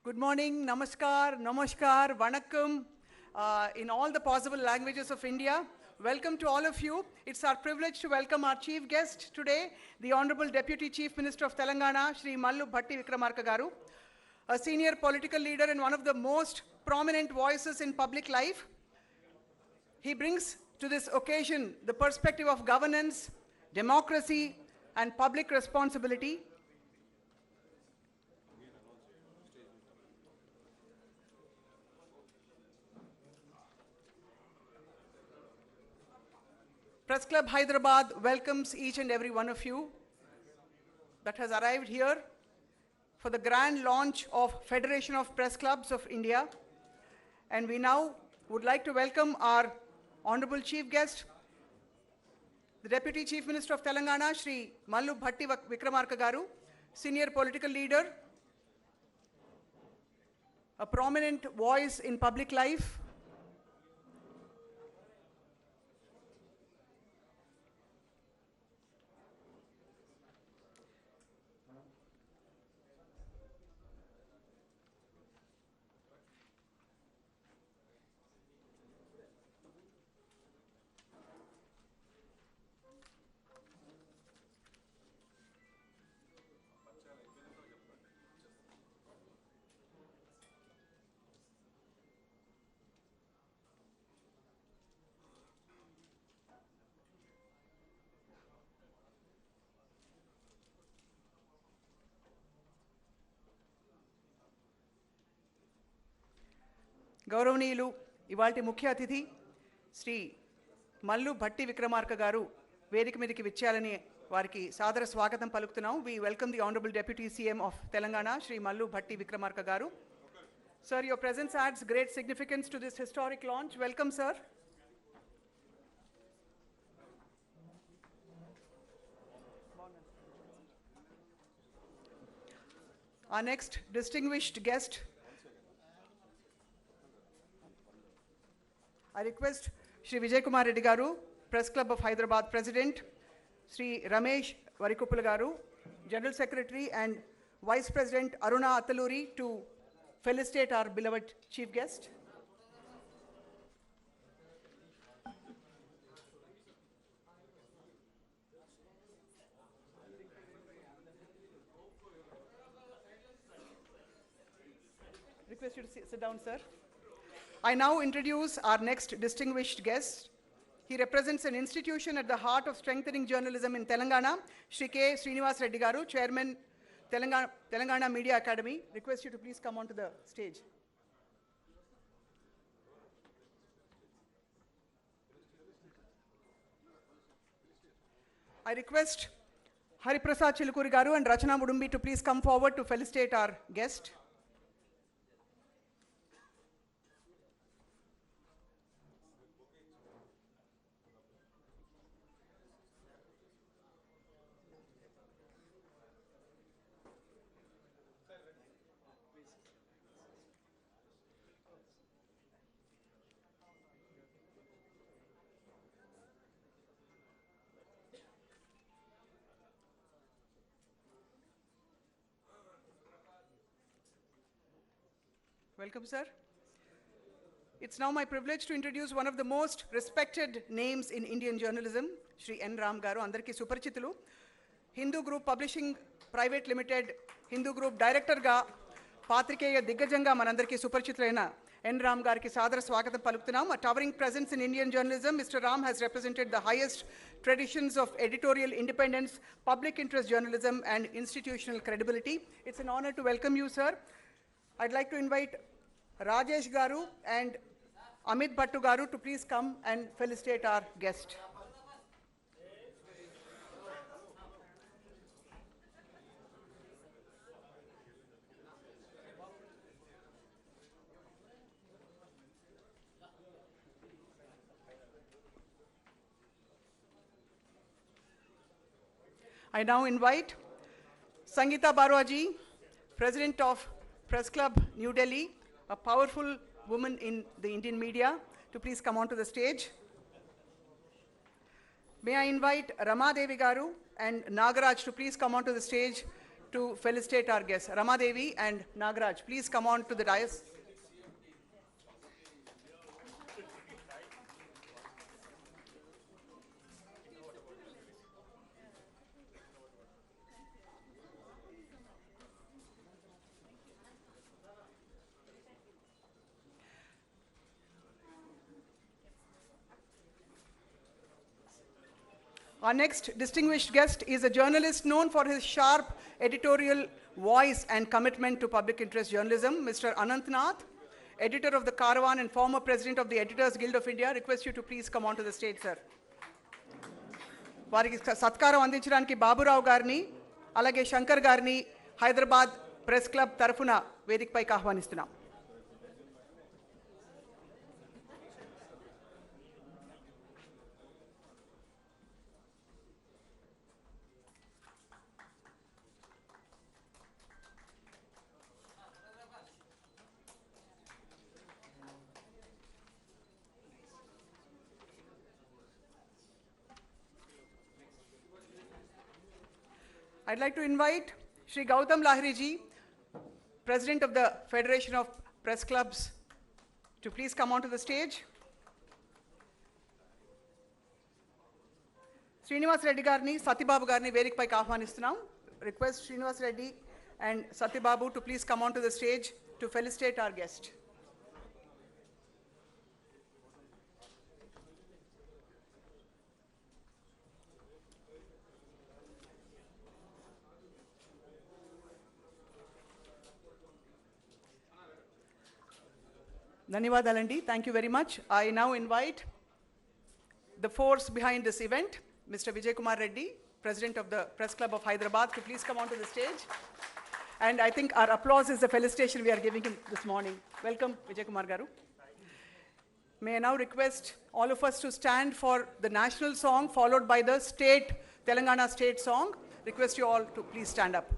Good morning, namaskar, namaskar, vanakkam, in all the possible languages of India. Welcome to all of you. It's our privilege to welcome our chief guest today, the Honorable Deputy Chief Minister of Telangana, Shri Mallu Bhatti Vikramarka garu, a senior political leader and one of the most prominent voices in public life. He brings to this occasion the perspective of governance, democracy, and public responsibility. PressClub Hyderabad welcomes each and every one of you that has arrived here for the grand launch of Federation of Press Clubs of India. And we now would like to welcome our Honorable Chief Guest, the Deputy Chief Minister of Telangana, Shri Mallu Bhatti Vikramarka garu, senior political leader, a prominent voice in public life. గౌరవనీయులు ఇవాల్టి ముఖ్య అతిథి శ్రీ మల్లు భట్టి విక్రమార్క గారు వేదిక మీదకి విచ్చాలని వారికి సాదర స్వాగతం పలుకుతున్నాం. We welcome the Honorable Deputy CM of Telangana, Shri Mallu Bhatti Vikramarka garu. Sir, your presence adds great significance to this historic launch. Welcome, sir. Our next distinguished guest, I request Shri Vijay Kumar Reddy garu, Press Club of Hyderabad President, Shri Ramesh Varikupula garu, General Secretary and Vice President Aruna Attaluri to felicitate our beloved chief guest. Request you to sit down, sir. I now introduce our next distinguished guest. He represents an institution at the heart of strengthening journalism in Telangana, Shri K. Srinivas Reddy garu, Chairman, Telangana Media Academy. Request you to please come onto the stage. I request Hariprasad Chilukuri garu and Rachana Mudumbi to please come forward to felicitate our guest. Welcome, sir. It's now my privilege to introduce one of the most respected names in Indian journalism, Shri N. Ram garu, andarki suparchitulu. Hindu Group Publishing Private Limited, Hindu Group Director ga, Patrikeya Diggajanga manandarki suparchitulaina N. Ram gariki sadara swagatam paluktunam. A towering presence in Indian journalism, Mr. Ram has represented the highest traditions of editorial independence, public interest journalism and institutional credibility. It's an honor to welcome you, sir. I'd like to invite Rajesh garu and Amit Bhattu garu to please come and felicitate our guest. I now invite Sangeeta Barwaji, President of Press Club, New Delhi, a powerful woman in the Indian media, to please come onto the stage. May I invite Rama Devi garu and Nagaraj to please come onto the stage to felicitate our guests. Rama Devi and Nagaraj, please come on to the dais. Our next distinguished guest is a journalist known for his sharp editorial voice and commitment to public interest journalism, Mr. Anant Nath, editor of The Caravan and former president of the Editors Guild of India. Request you to please come onto the stage, sir. వారికి సత్కారం అందించడానికి బాబురావు గారిని అలాగే శంకర్ గారిని Hyderabad press club తరఫున వేదికపైకి ఆహ్వానిస్తున్నాం. I'd like to invite Shri Gautam Lahiri ji, President of the Federation of Press Clubs, to please come onto the stage. Srinivas Reddy Garni, Satyababu Garni, Vedikpai Kahwanistunam. Request Srinivas Reddy and Satyababu to please come onto the stage to felicitate our guest. Dhanyavadalandi, thank you very much. I now invite the force behind this event, Mr. Vijay Kumar Reddy, President of the Press Club of Hyderabad, to please come onto the stage. And I think our applause is the felicitation we are giving him this morning. Welcome, Vijay Kumar Garu. May I now request all of us to stand for the national song, followed by the state, Telangana state song. Request you all to please stand up.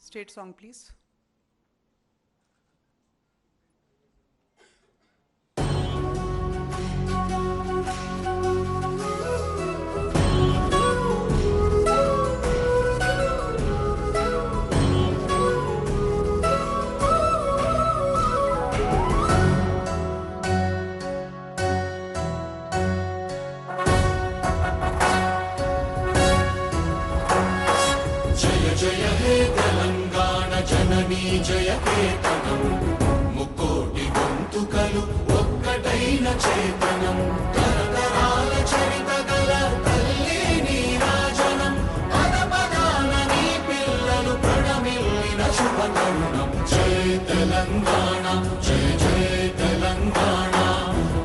State song, please. జయ హే తెలంగాణ జననీ జయ కేతనం ముక్కోటి గొంతుకలు ఒక్కటైన చేతనం తరతరాల చరిత గల తల్లి నీరాజనం పద పదాన నీ పిల్లలు ప్రణమిల్లిన శుభతరుణం జయ తెలంగాణ జయ జయ తెలంగాణ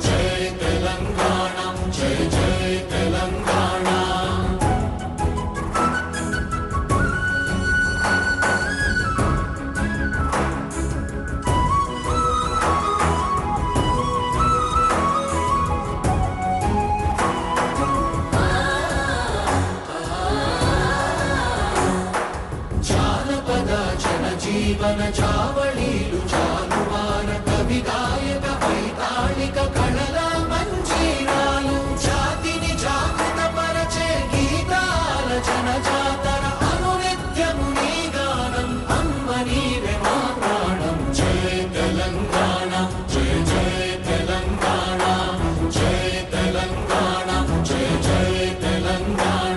జయ తెలంగాణ జయ జయ తెలంగాణ జీవన చావళీలు చాలువాన కవి గాయక వైతాళిక కళల మంజీరాలు జాతిని జాగృత పరచే గీతాల జనజాతర అనునిత్యము నీ గానం అమ్మ నీవే మా ప్రాణం జయ తెలంగాణ జయ జయ తెలంగాణ జయ తెలంగాణ జయ జయ Telangana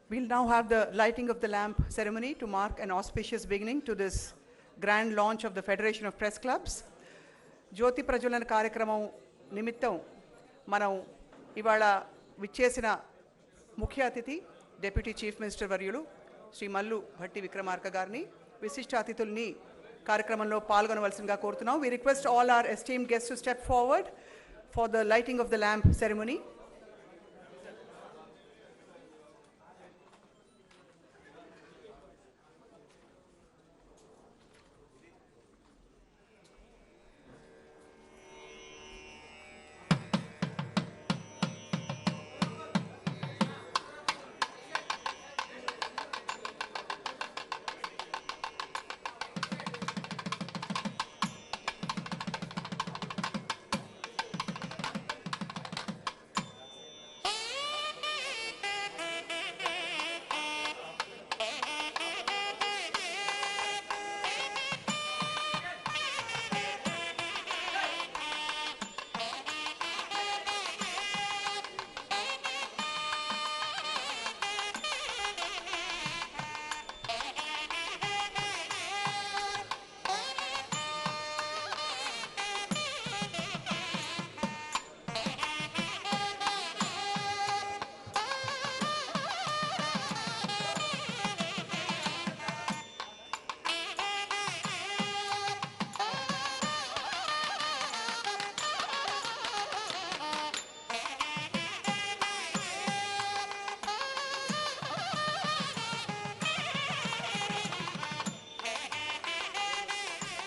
We'll now have the lighting of the lamp ceremony to mark an auspicious beginning to this grand launch of the Federation of Press Clubs. Jyoti Prajwalana కార్యక్రమం నిమిత్తం మనం ఇవాళ విచ్చేసిన ముఖ్య అతిథి డిప్యూటీ చీఫ్ మినిస్టర్ వర్యులు శ్రీ మల్లు భట్టి విక్రమార్క గారిని విశిష్ట అతిథుల్ని కార్యక్రమంలో పాల్గొనవలసిందిగా కోరుతున్నాం. We request all our esteemed guests to step forward for the lighting of the lamp ceremony.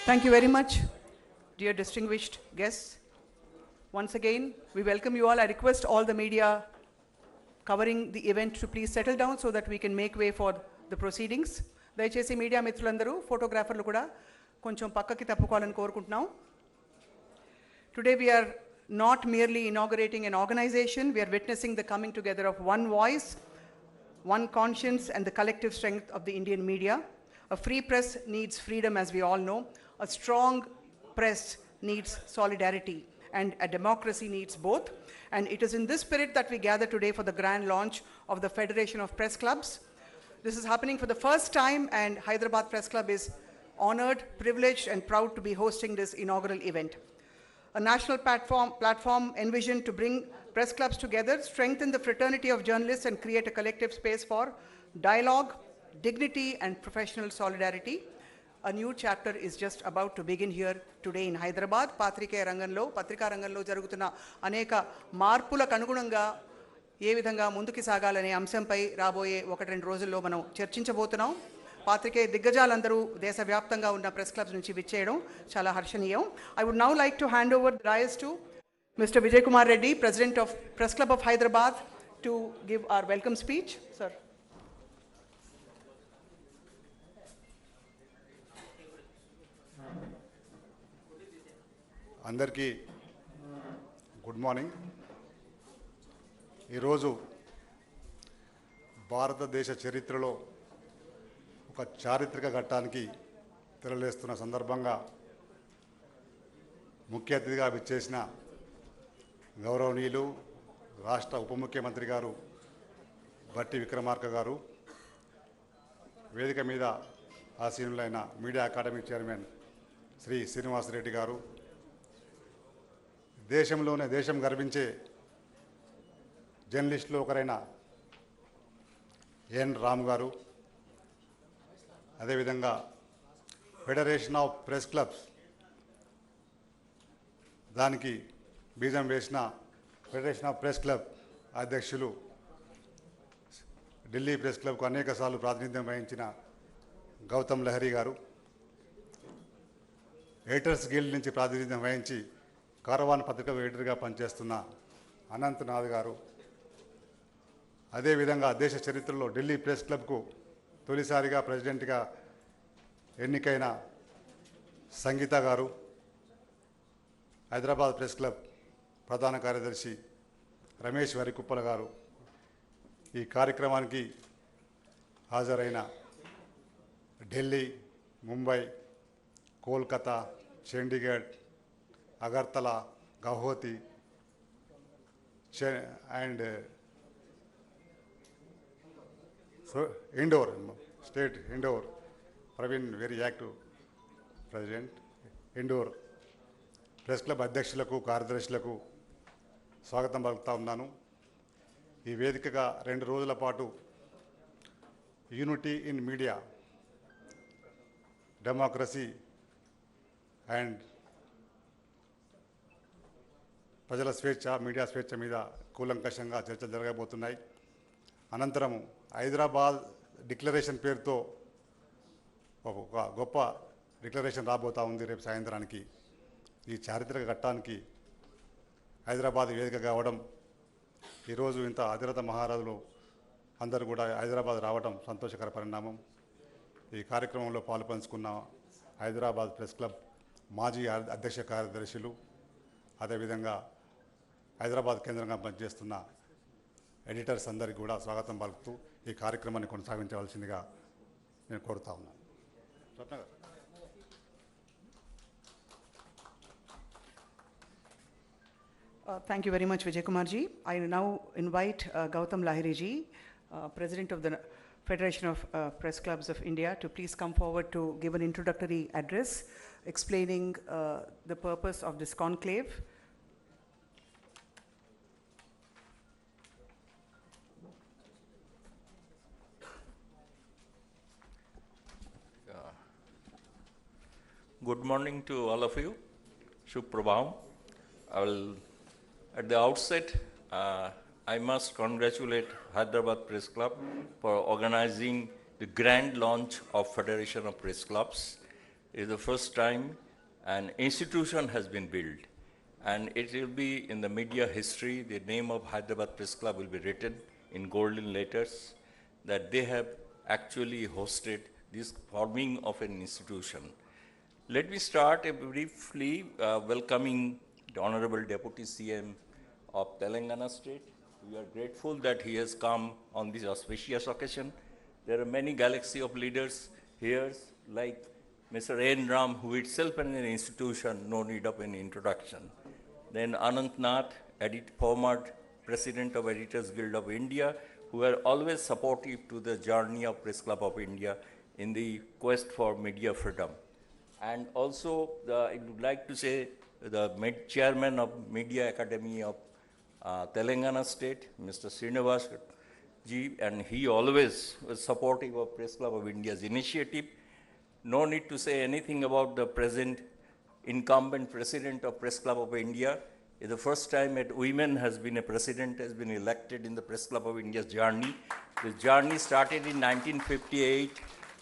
Thank you very much, dear distinguished guests. Once again, we welcome you all. I request all the media covering the event to please settle down so that we can make way for the proceedings. దయచేసి media మిత్రులందరూ ఫోటోగ్రాఫర్లు కూడా కొంచెం పక్కకి తప్పుకోవాలని కోరుకుంటున్నాం. Today we are not merely inaugurating an organization, we are witnessing the coming together of one voice, one conscience and the collective strength of the Indian media. A free press needs freedom, as we all know. A strong press needs solidarity, and a democracy needs both. And it is in this spirit that we gather today for the grand launch of the Federation of Press Clubs. This is happening for the first time, and Hyderabad Press Club is honored, privileged, and proud to be hosting this inaugural event. A national platform envisioned to bring press clubs together, strengthen the fraternity of journalists, and create a collective space for dialogue, dignity, and professional solidarity. A new chapter is just about to begin here today in Hyderabad. Patrika Ranganlo jarugutuna aneka మార్పులకు అనుగుణంగా ఏ విధంగా ముందుకు సాగాలనే అంశంపై రాబోయే 1-2 రోజుల్లో మనం చర్చించబోతున్నాం. పాత్రికేయ దిగ్గజాలందరూ దేశవ్యాప్తంగా ఉన్న ప్రెస్ క్లబ్స్ నుంచి విచ్చేయడం చాలా హర్షణీయం. I would now like to hand over the dais to Mr. Vijay Kumar Reddy, President of Press Club of Hyderabad, to give our welcome speech. Sir. అందరికీ గుడ్ మార్నింగ్. ఈరోజు భారతదేశ చరిత్రలో ఒక చారిత్రక ఘట్టానికి తెరలేస్తున్న సందర్భంగా ముఖ్య అతిథిగా విచ్చేసిన గౌరవనీయులు రాష్ట్ర ఉప ముఖ్యమంత్రి గారు భట్టి విక్రమార్క గారు, వేదిక మీద ఆసీనులైన media academy chairman Shri Srinivasareddy garu, దేశం గర్వించే జర్నలిస్టులో ఒకరైన ఎన్ రామ్ గారు, అదేవిధంగా ఫెడరేషన్ ఆఫ్ ప్రెస్ క్లబ్స్ దానికి బీజం వేసిన ఫెడరేషన్ ఆఫ్ ప్రెస్ క్లబ్ అధ్యక్షులు, ఢిల్లీ ప్రెస్ క్లబ్కు అనేకసార్లు ప్రాతినిధ్యం వహించిన గౌతమ్ లహరి గారు, ఎడిటర్స్ గిల్డ్ నుంచి ప్రాతినిధ్యం వహించి కారవాన్ పత్రిక ఎడిటర్గా పనిచేస్తున్న అనంతనాథ్ గారు, అదేవిధంగా దేశ చరిత్రలో ఢిల్లీ ప్రెస్ క్లబ్కు తొలిసారిగా ప్రెసిడెంట్గా ఎన్నికైన సంగీత గారు, హైదరాబాద్ ప్రెస్ క్లబ్ ప్రధాన కార్యదర్శి రమేష్ వరికుప్పల గారు, ఈ కార్యక్రమానికి హాజరైన Delhi, Mumbai, Kolkata, Chandigarh, Agartala, Guwahati and Indore state Indore Praveen very active president Indore press club అధ్యక్షులకు, కార్యదర్శులకు స్వాగతం పలుకుతా ఉన్నాను. ఈ వేదికగా 2 రోజుల పాటు unity in media, democracy and ప్రజల స్వేచ్ఛ, మీడియా స్వేచ్ఛ మీద కూలంకషంగా చర్చలు జరగబోతున్నాయి. అనంతరం హైదరాబాద్ డిక్లరేషన్ పేరుతో ఒక గొప్ప డిక్లరేషన్ రాబోతూ ఉంది రేపు సాయంత్రానికి. ఈ చారిత్రక ఘట్టానికి హైదరాబాద్ వేదిక కావడం, ఈరోజు ఇంత అధిరత మహారాజులు అందరూ కూడా హైదరాబాద్ రావడం సంతోషకర పరిణామం. ఈ కార్యక్రమంలో పాలుపంచుకున్న హైదరాబాద్ ప్రెస్ క్లబ్ మాజీ అధ్యక్ష కార్యదర్శులు, అదేవిధంగా హైదరాబాద్ కేంద్రంగా పనిచేస్తున్న ఎడిటర్స్ అందరికీ కూడా స్వాగతం పలుకుతూ ఈ కార్యక్రమాన్ని కొనసాగించవలసిందిగా నేను కోరుతా ఉన్నాను. స్వప్న గారు. Thank you very much, Vijay Kumar ji. I now invite Gautam Lahiri ji, President of the Federation of Press Clubs of India, to please come forward to give an introductory address explaining the purpose of this conclave. Good morning to all of you. Shubh Prabhav. At the outset, I must congratulate Hyderabad Press Club for organizing the grand launch of Federation of Press Clubs. It is the first time an institution has been built, and it will be in the media history. The name of Hyderabad Press Club will be written in golden letters that they have actually hosted this forming of an institution. Let me start briefly welcoming the Honorable Deputy CM of Telangana State. We are grateful that he has come on this auspicious occasion. There are many galaxy of leaders here's like Mr. N. Ram, who itself is an institution, no need of any introduction. Then Anant Nath, former President of Editors Guild of India, who are always supportive to the journey of Press Club of India in the quest for media freedom. And also, I would like to say the chairman of Media Academy of Telangana State, Mr. Srinivas Ji, and he always was supportive of Press Club of India's initiative. No need to say anything about the present incumbent president of Press Club of India. It's the first time that women has been a president, has been elected in the Press Club of India's journey. The journey started in 1958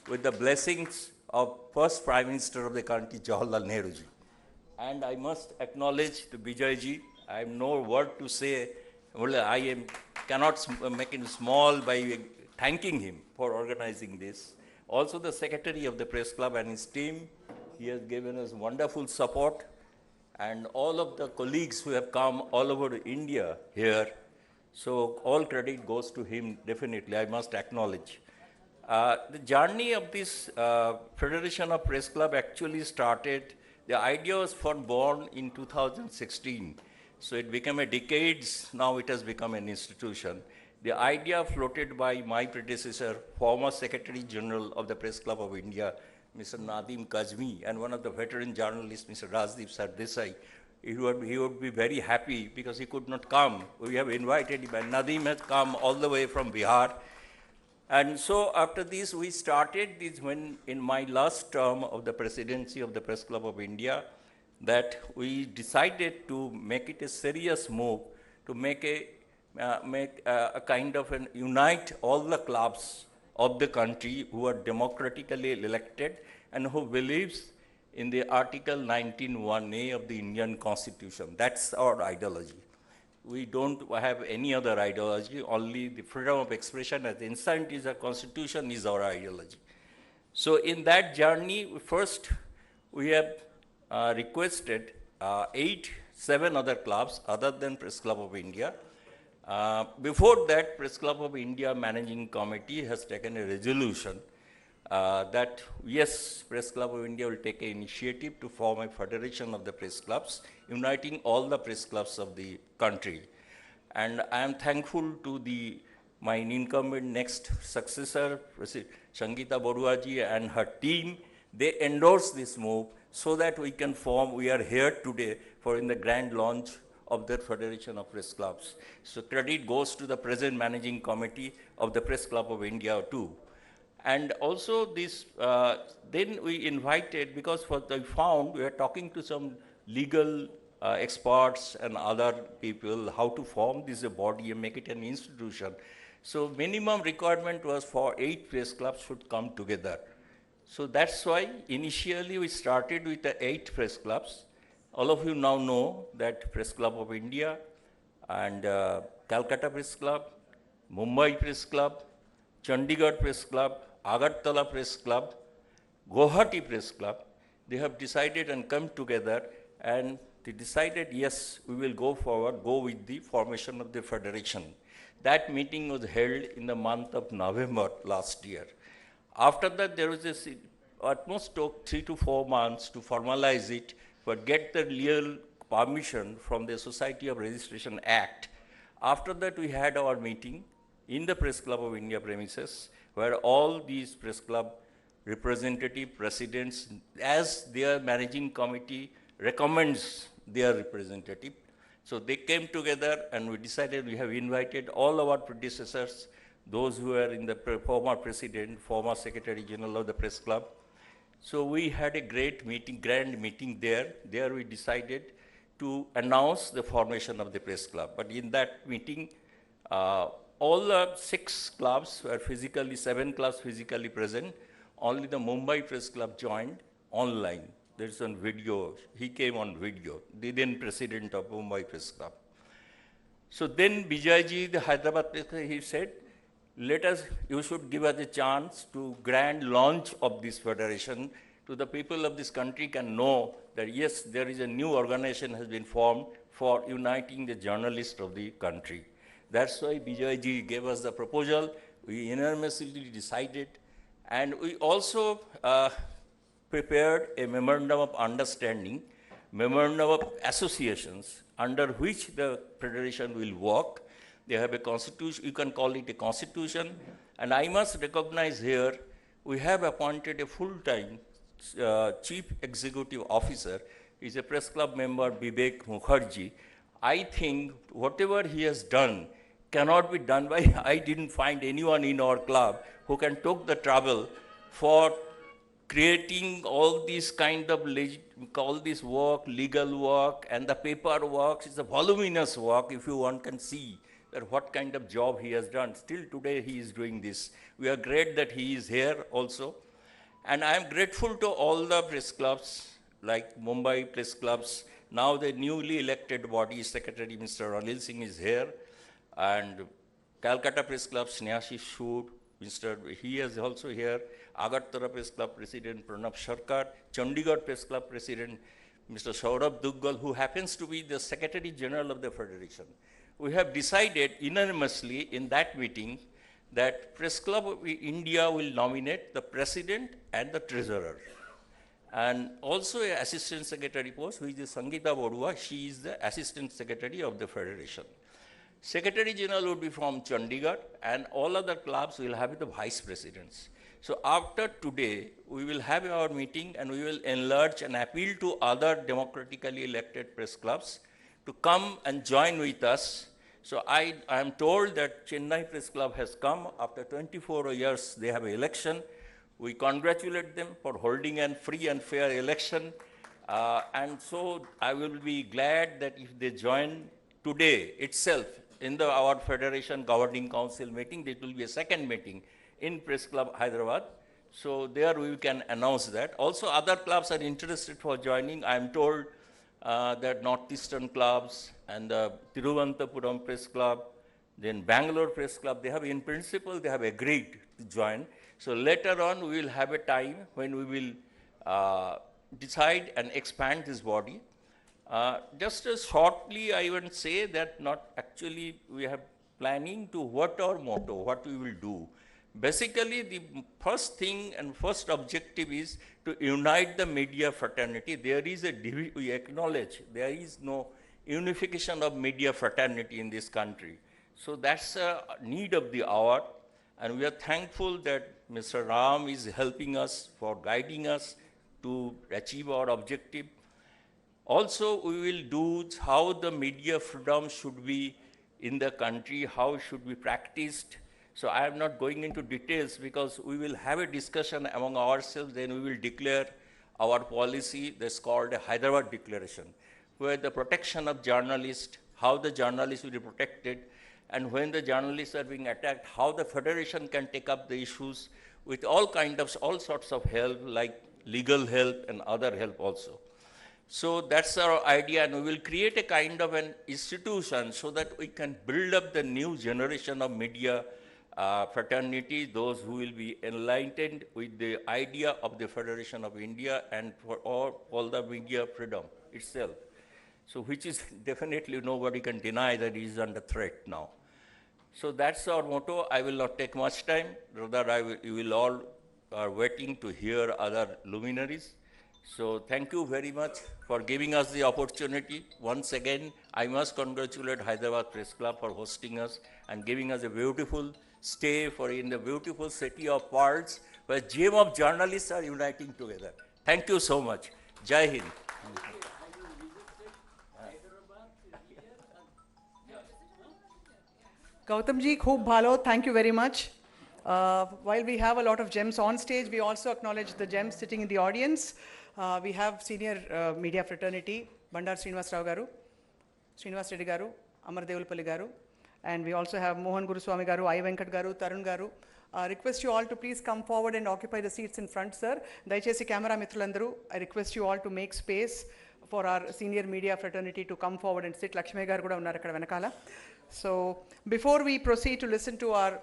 with the blessings of first Prime Minister of the country, Jawaharlal Nehru ji. And I must acknowledge to Bijay ji, I have no word to say. Well, cannot make it small by thanking him for organizing this. Also the secretary of the Press Club and his team, he has given us wonderful support. And all of the colleagues who have come all over India here, so all credit goes to him definitely, I must acknowledge. The journey of this Federation of Press Club actually started, the idea was born in 2016. So it became a decades, now it has become an institution. The idea floated by my predecessor, former Secretary General of the Press Club of India, Mr. Nadim Kazmi, and one of the veteran journalists, Mr. Rajdeep Sardesai. He would be very happy because he could not come. We have invited him, and Nadim has come all the way from Bihar. And so after this, we started this when in my last term of the presidency of the Press Club of India, that we decided to make it a serious move to make a kind of an unite all the clubs of the country who are democratically elected and who believes in the Article 19(1)(a) of the Indian Constitution. That's our ideology. We don't have any other ideology, only the freedom of expression as inside is a constitution is our ideology. So in that journey, first we have requested 7 other clubs other than Press Club of India. Before that, Press Club of India Managing Committee has taken a resolution that yes, Press Club of India will take an initiative to form a federation of the press clubs, uniting all the press clubs of the country. And I am thankful to my incumbent next successor, Sangeeta Baruaji and her team. They endorsed this move so that we can form, we are here today for in the grand launch of the Federation of Press Clubs. So credit goes to the present managing committee of the Press Club of India too. And also this, then we invited, because what I found, we are talking to some legal experts and other people, how to form this body and make it an institution. So minimum requirement was for 8 press clubs should come together. So that's why initially we started with the 8 press clubs. All of you now know that Press Club of India and Calcutta Press Club, Mumbai Press Club, Chandigarh Press Club, Agartala Press Club, Guwahati Press Club, they have decided and come together and they decided, yes, we will go forward, go with the formation of the federation. That meeting was held in the month of November last year. After that, there was this, almost took 3 to 4 months to formalize it, but get the legal permission from the Society of Registration Act. After that, we had our meeting in the Press Club of India premises, where all these press club representative presidents, as their managing committee recommends their representative. So they came together and we decided we have invited all our predecessors, those who are in the former president, former secretary general of the press club. So we had a great meeting, grand meeting there. There we decided to announce the formation of the press club. But in that meeting, all the 6 clubs were physically, 7 clubs physically present. Only the Mumbai Press Club joined online. There's on video. He came on video, the then president of Mumbai Press Club. So then Bijayji, the Hyderabad Press Club, he said, you should give us a chance to grand launch of this federation to the people of this country can know that yes, there is a new organization has been formed for uniting the journalists of the country. That's why Bijayji gave us the proposal. We unanimously decided, And we also prepared a memorandum of understanding, memorandum of associations under which the federation will work. They have a constitution, you can call it a constitution. And I must recognize here, we have appointed a full-time chief executive officer. He's a press club member, Vivek Mukherjee. I think whatever he has done cannot be done by, I didn't find anyone in our club who can take the trouble for creating all these kind of, all this work, legal work, and the paperwork. It's a voluminous work, if you one can see that what kind of job he has done. Still today he is doing this. We are great that he is here also. And I am grateful to all the press clubs, like Mumbai press clubs. Now the newly elected body secretary, Mr. Anil Singh, is here. And Calcutta press club, Snehashi Sood, he is also here. Agartala press club president, Pranab Sarkar. Chandigarh press club president, Mr. Saurabh Duggal, who happens to be the secretary general of the federation. We have decided unanimously in that meeting that Press Club of India will nominate the president and the treasurer. And also an assistant secretary post, which is Sangeeta Borua. She is the assistant secretary of the federation. Secretary general would be from Chandigarh, and all other clubs will have the vice presidents. So after today, we will have our meeting and we will enlarge and appeal to other democratically elected press clubs to come and join with us. So I am told that Chennai Press Club has come after 24 years. They have an election. We congratulate them for holding a free and fair election. And so I will be glad that if they join today itself in our Federation Governing Council meeting, there will be a second meeting in Press Club Hyderabad. So there we can announce that. Also other clubs are interested for joining. I am told that Northeastern clubs and the Tiruvananthapuram Press Club, then Bangalore Press Club, they have in principle, they have agreed to join. So later on we will have a time when we will decide and expand this body. Just as shortly I will say that not actually we have planning to what our motto, what we will do. Basically the first thing and first objective is to unite the media fraternity. There is we acknowledge there is no unification of media fraternity in this country. So that's a need of the hour, and we are thankful that Mr. Ram is helping us for guiding us to achieve our objective. Also, we will do how the media freedom should be in the country, how it should be practiced. So I am not going into details because we will have a discussion among ourselves, then we will declare our policy that's called a Hyderabad Declaration, where the protection of journalists, how the journalists will be protected, and when the journalists are being attacked, how the federation can take up the issues with all sorts of help, like legal help and other help also. So that's our idea, and we will create a kind of an institution so that we can build up the new generation of media fraternity, those who will be enlightened with the idea of the Federation of India and for all the media freedom itself. So which is definitely nobody can deny that it is under threat now. So that's our motto. I will not take much time. Rather, you will all are waiting to hear other luminaries. So thank you very much for giving us the opportunity. Once again, I must congratulate Hyderabad Press Club for hosting us and giving us a beautiful stay in the beautiful city of Pearls, where gem of journalists are uniting together. Thank you so much. Jai Hind. Gautam ji, khoob bhalo. Thank you very much. While we have a lot of gems on stage, we also acknowledge the gems sitting in the audience. We have senior media fraternity, Bandar Srinivas Rao garu, Srinivas Reddy garu, Amar Devulpalli garu, and we also have Mohan Guruswami garu, I. Venkat garu, Tarun garu. Request you all to please come forward and occupy the seats in front, sir. Daichesi camera mitrulandaru, I request you all to make space for our senior media fraternity to come forward and sit. Lakshmi garu kuda unnaru akkada venakala. So before we proceed to listen to our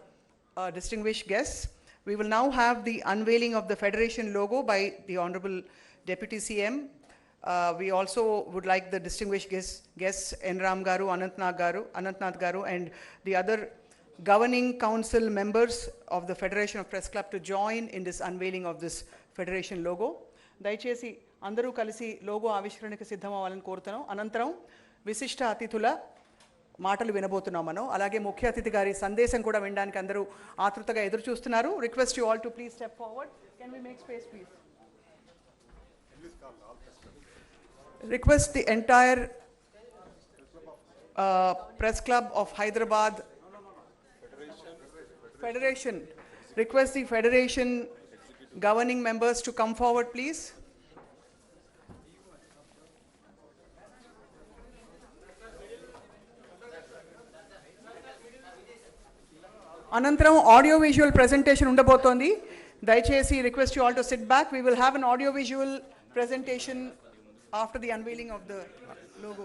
distinguished guests, we will now have the unveiling of the Federation logo by the Honorable Deputy CM. We also would like the distinguished guests N. Ram Garu, Anantnath Garu, and the other governing council members of the Federation of Press Club to join in this unveiling of this Federation logo. దయచేసి అందరూ కలిసి logo ఆవిష్కరణకు సిద్ధం అవ్వాలని కోరుతున్నాం. అనంతరం విశిష్ట అతిథుల మాటలు వినబోతున్నాం మనం. అలాగే ముఖ్య అతిథి గారి సందేశం కూడా వినడానికి అందరూ ఆతృతగా ఎదురు చూస్తున్నారు. Request you all to please step forward. Can we make space please? Request the entire Press Club of Hyderabad Federation. Request the Federation governing members to come forward, please. Anantaram audio visual presentation undabotondi. Dayachesi request you all to sit back. We will have an audio visual presentation after the unveiling of the logo.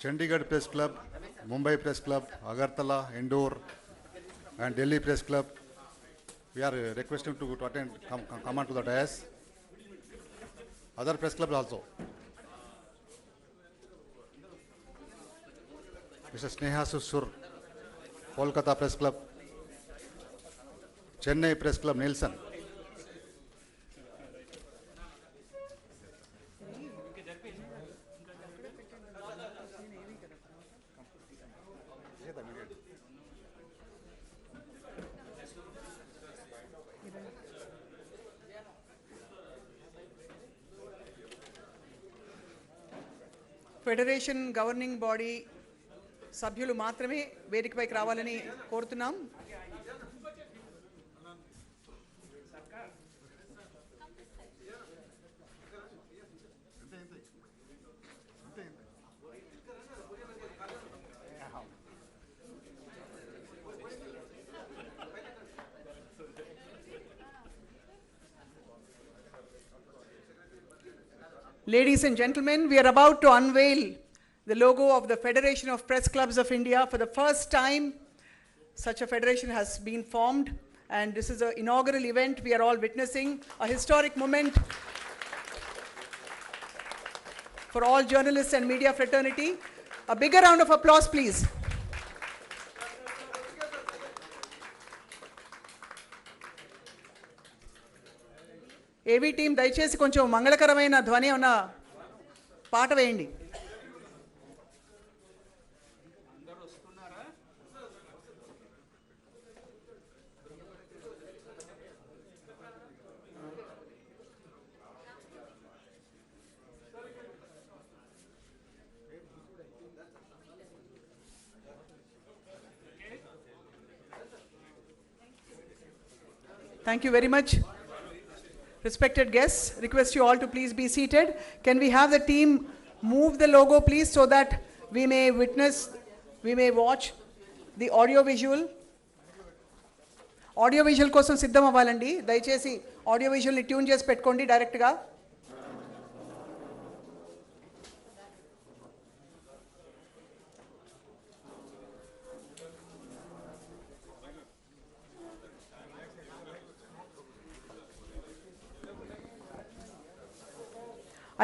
Chandigarh Press Club, Mumbai Press Club, Agartala, Indore, and Delhi Press Club. We are requesting to attend, come on to the dais. Other press clubs also. Mr. Sneha Susur, Kolkata Press Club, Chennai Press Club, Nielsen. Federation governing body సభ్యులు మాత్రమే వేదికపైకి రావాలని కోరుతున్నాం. Ladies and gentlemen, we are about to unveil the logo of the Federation of Press Clubs of India. For the first time, such a federation has been formed, and this is an inaugural event. We are all witnessing a historic moment for all journalists and media fraternity. A bigger round of applause, please. ఏవీ team దయచేసి కొంచెం మంగళకరమైన ధ్వని ఉన్న పాట వేయండి. Thank you very much. Respected guests, request you all to please be seated. Can we have the team move the logo, please, so that we may watch the audio visual. Audio visual కోసం సిద్ధం అవ్వాలండి. దయచేసి audio విజువల్ని tune చేసి పెట్టుకోండి డైరెక్ట్గా.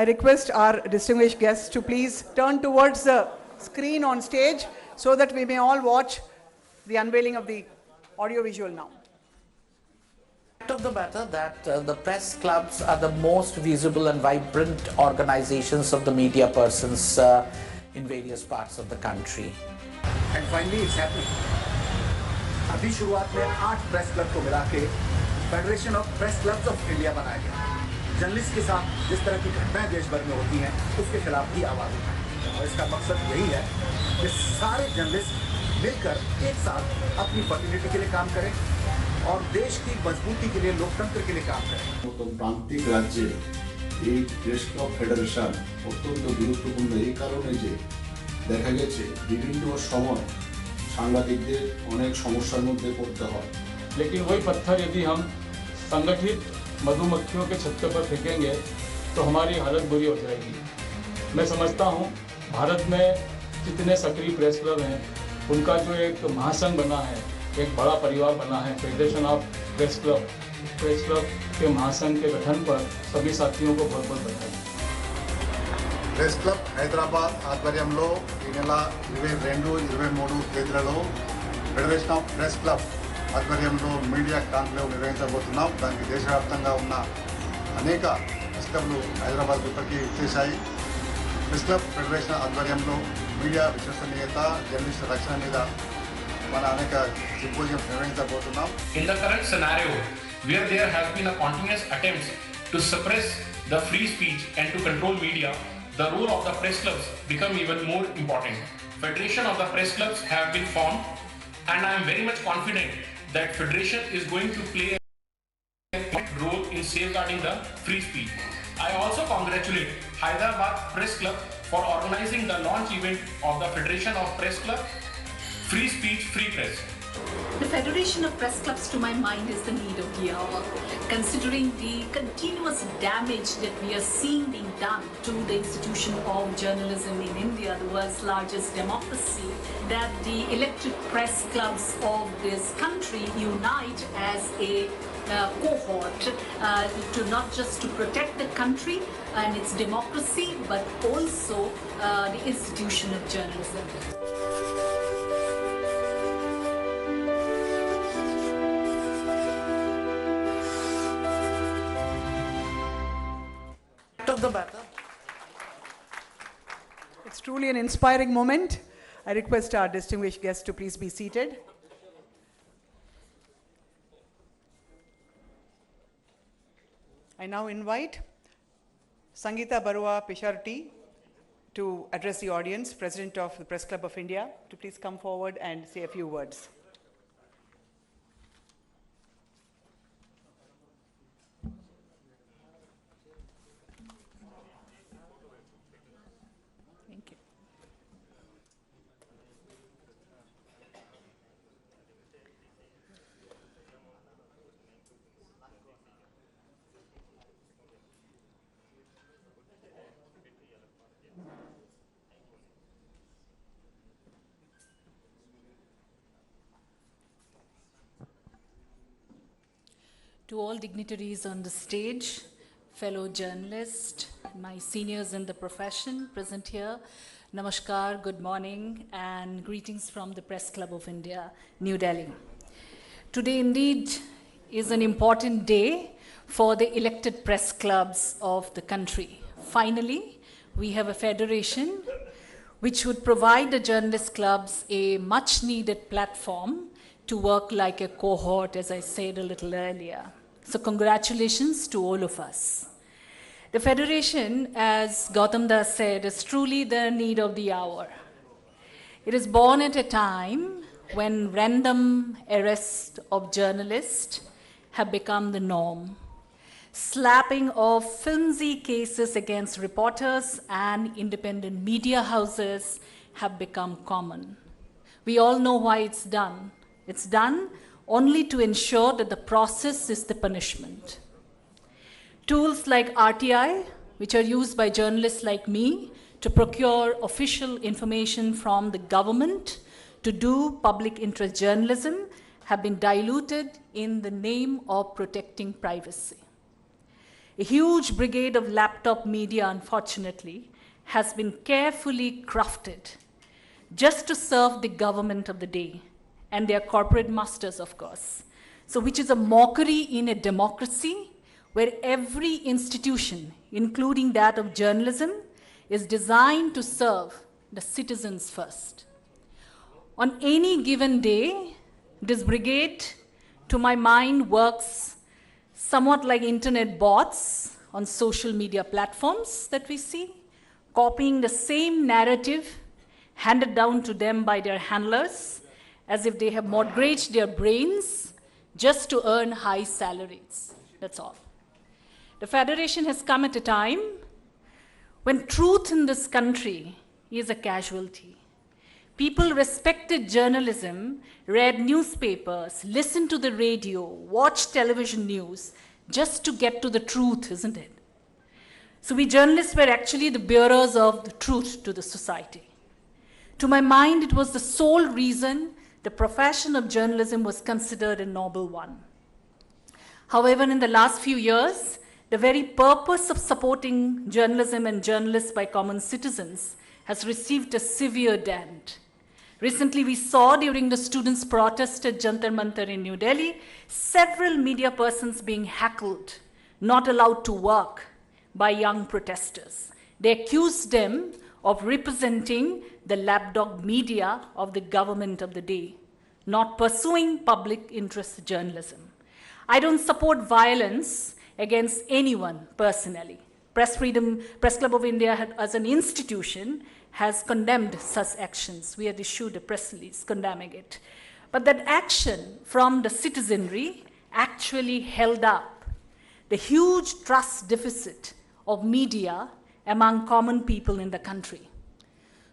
I request our distinguished guests to please turn towards the screen on stage so that we may all watch the unveiling of the audio visual now. Fact of the matter that the press clubs are the most visible and vibrant organizations of the media persons in various parts of the country. And finally it's happening. अभी शुरुआत में 8 press club को मिला के federation of press clubs of India बनाया गया. Journalist के साथ जिस तरह की घटनाएं देश भर में होती हैं उसके खिलाफ भी आवाज़ उठाएं. और इसका मकसद यही है कि सारे जर्नलिस्ट मिलकर एक साथ अपनी फर्टिलिटी के लिए काम करें और देश की मजबूती के लिए, लोकतंत्र के लिए काम करें. প্রান্তিক রাজ্যে এই প্রেস ক্লাব ফেডারেশন অত্যন্ত গুরুত্বপূর্ণ এই কারণে যে দেখা গেছে বিভিন্ন সময় সাংবাদিকদের অনেক সমস্যার মধ্যে পড়তে হয়. लेकिन वही पत्थर यदि हम संगठित मधुमक्खियों के छत्ते पर फेंकेंगे तो हमारी हालत बुरी हो जाएगी. मैं समझता हूँ भारत में जितने सक्रिय प्रेस क्लब हैं उनका जो एक महासंघ बना है, एक बड़ा परिवार बना है, फेडरेशन ऑफ प्रेस क्लब के महासंघ के गठन पर सभी साथियों को बहुत बहुत बधाई. ప్రెస్ క్లబ్ హైదరాబాద్ ఆధ్వర్యంలో ఈ నెల 22, 23 తేదీలలో ఫెడరేషన్ ఆఫ్ ప్రెస్ క్లబ్ ఆధ్వర్యంలో మీడియా కాన్క్లేవ్ నిర్వహించబోతున్నాం. దానికి దేశవ్యాప్తంగా ఉన్న అనేక ప్రెస్ క్లబ్లు హైదరాబాద్ ఇప్పటికీ వచ్చేశాయి. ప్రెస్ క్లబ్ ఫెడరేషన్ ఆధ్వర్యంలో మీడియా విశ్వసనీయత, జర్నలిస్టు రక్షణ మీద మన అనేక symposium నిర్వహించబోతున్నాం. In the current scenario, where there has been a continuous attempts to suppress the free speech and to control media, the role of the press clubs become even more important. Federation of the press clubs have been formed, and I am very much confident that Federation is going to play a role in safeguarding the free speech. I also congratulate Hyderabad Press Club for organizing the launch event of the Federation of Press Club, Free Speech, Free Press. The Federation of Press Clubs, to my mind, is the need of the hour, considering the continuous damage that we are seeing being done to the institution of journalism in India, the world's largest democracy, that the elected press clubs of this country unite as a cohort to not just to protect the country and its democracy, but also the institution of journalism. Of the matter. It's truly an inspiring moment. I request our distinguished guests to please be seated. I now invite Sangeeta Barua Pisharti to address the audience, President of the Press Club of India, to please come forward and say a few words. Thank you. To all dignitaries on the stage, fellow journalists, my seniors in the profession present here, namaskar, good morning, and greetings from the Press Club of India, New Delhi. Today indeed is an important day for the elected press clubs of the country. Finally, we have a federation which would provide the journalist clubs a much needed platform to work like a cohort, as I said a little earlier. So congratulations to all of us. The Federation, as Gautam Das said, is truly the need of the hour. It is born at a time when random arrests of journalists have become the norm. Slapping of flimsy cases against reporters and independent media houses have become common. We all know why it's done. It's done only to ensure that the process is the punishment. Tools like RTI, which are used by journalists like me to procure official information from the government to do public interest journalism, have been diluted in the name of protecting privacy. A huge brigade of laptop media, unfortunately, has been carefully crafted just to serve the government of the day and their corporate masters, of course. So which is a mockery in a democracy where every institution, including that of journalism, is designed to serve the citizens first. On any given day, this brigade, to my mind, works somewhat like internet bots on social media platforms that we see, copying the same narrative handed down to them by their handlers, as if they have mortgaged their brains just to earn high salaries. That's all. The Federation has come at a time when truth in this country is a casualty. People respected journalism, read newspapers, listened to the radio, watched television news just to get to the truth, isn't it? So we journalists were actually the bearers of the truth to the society. To my mind, it was the sole reason the profession of journalism was considered a noble one. However, in the last few years, the very purpose of supporting journalism and journalists by common citizens has received a severe dent. Recently, we saw during the students' protest at Jantar Mantar in New Delhi, several media persons being heckled, not allowed to work by young protesters. They accused them of representing the lapdog media of the government of the day, not pursuing public interest journalism. I don't support violence against anyone personally. Press Club of India as an institution has condemned such actions. We had issued a press release condemning it. But that action from the citizenry actually held up the huge trust deficit of media among common people in the country.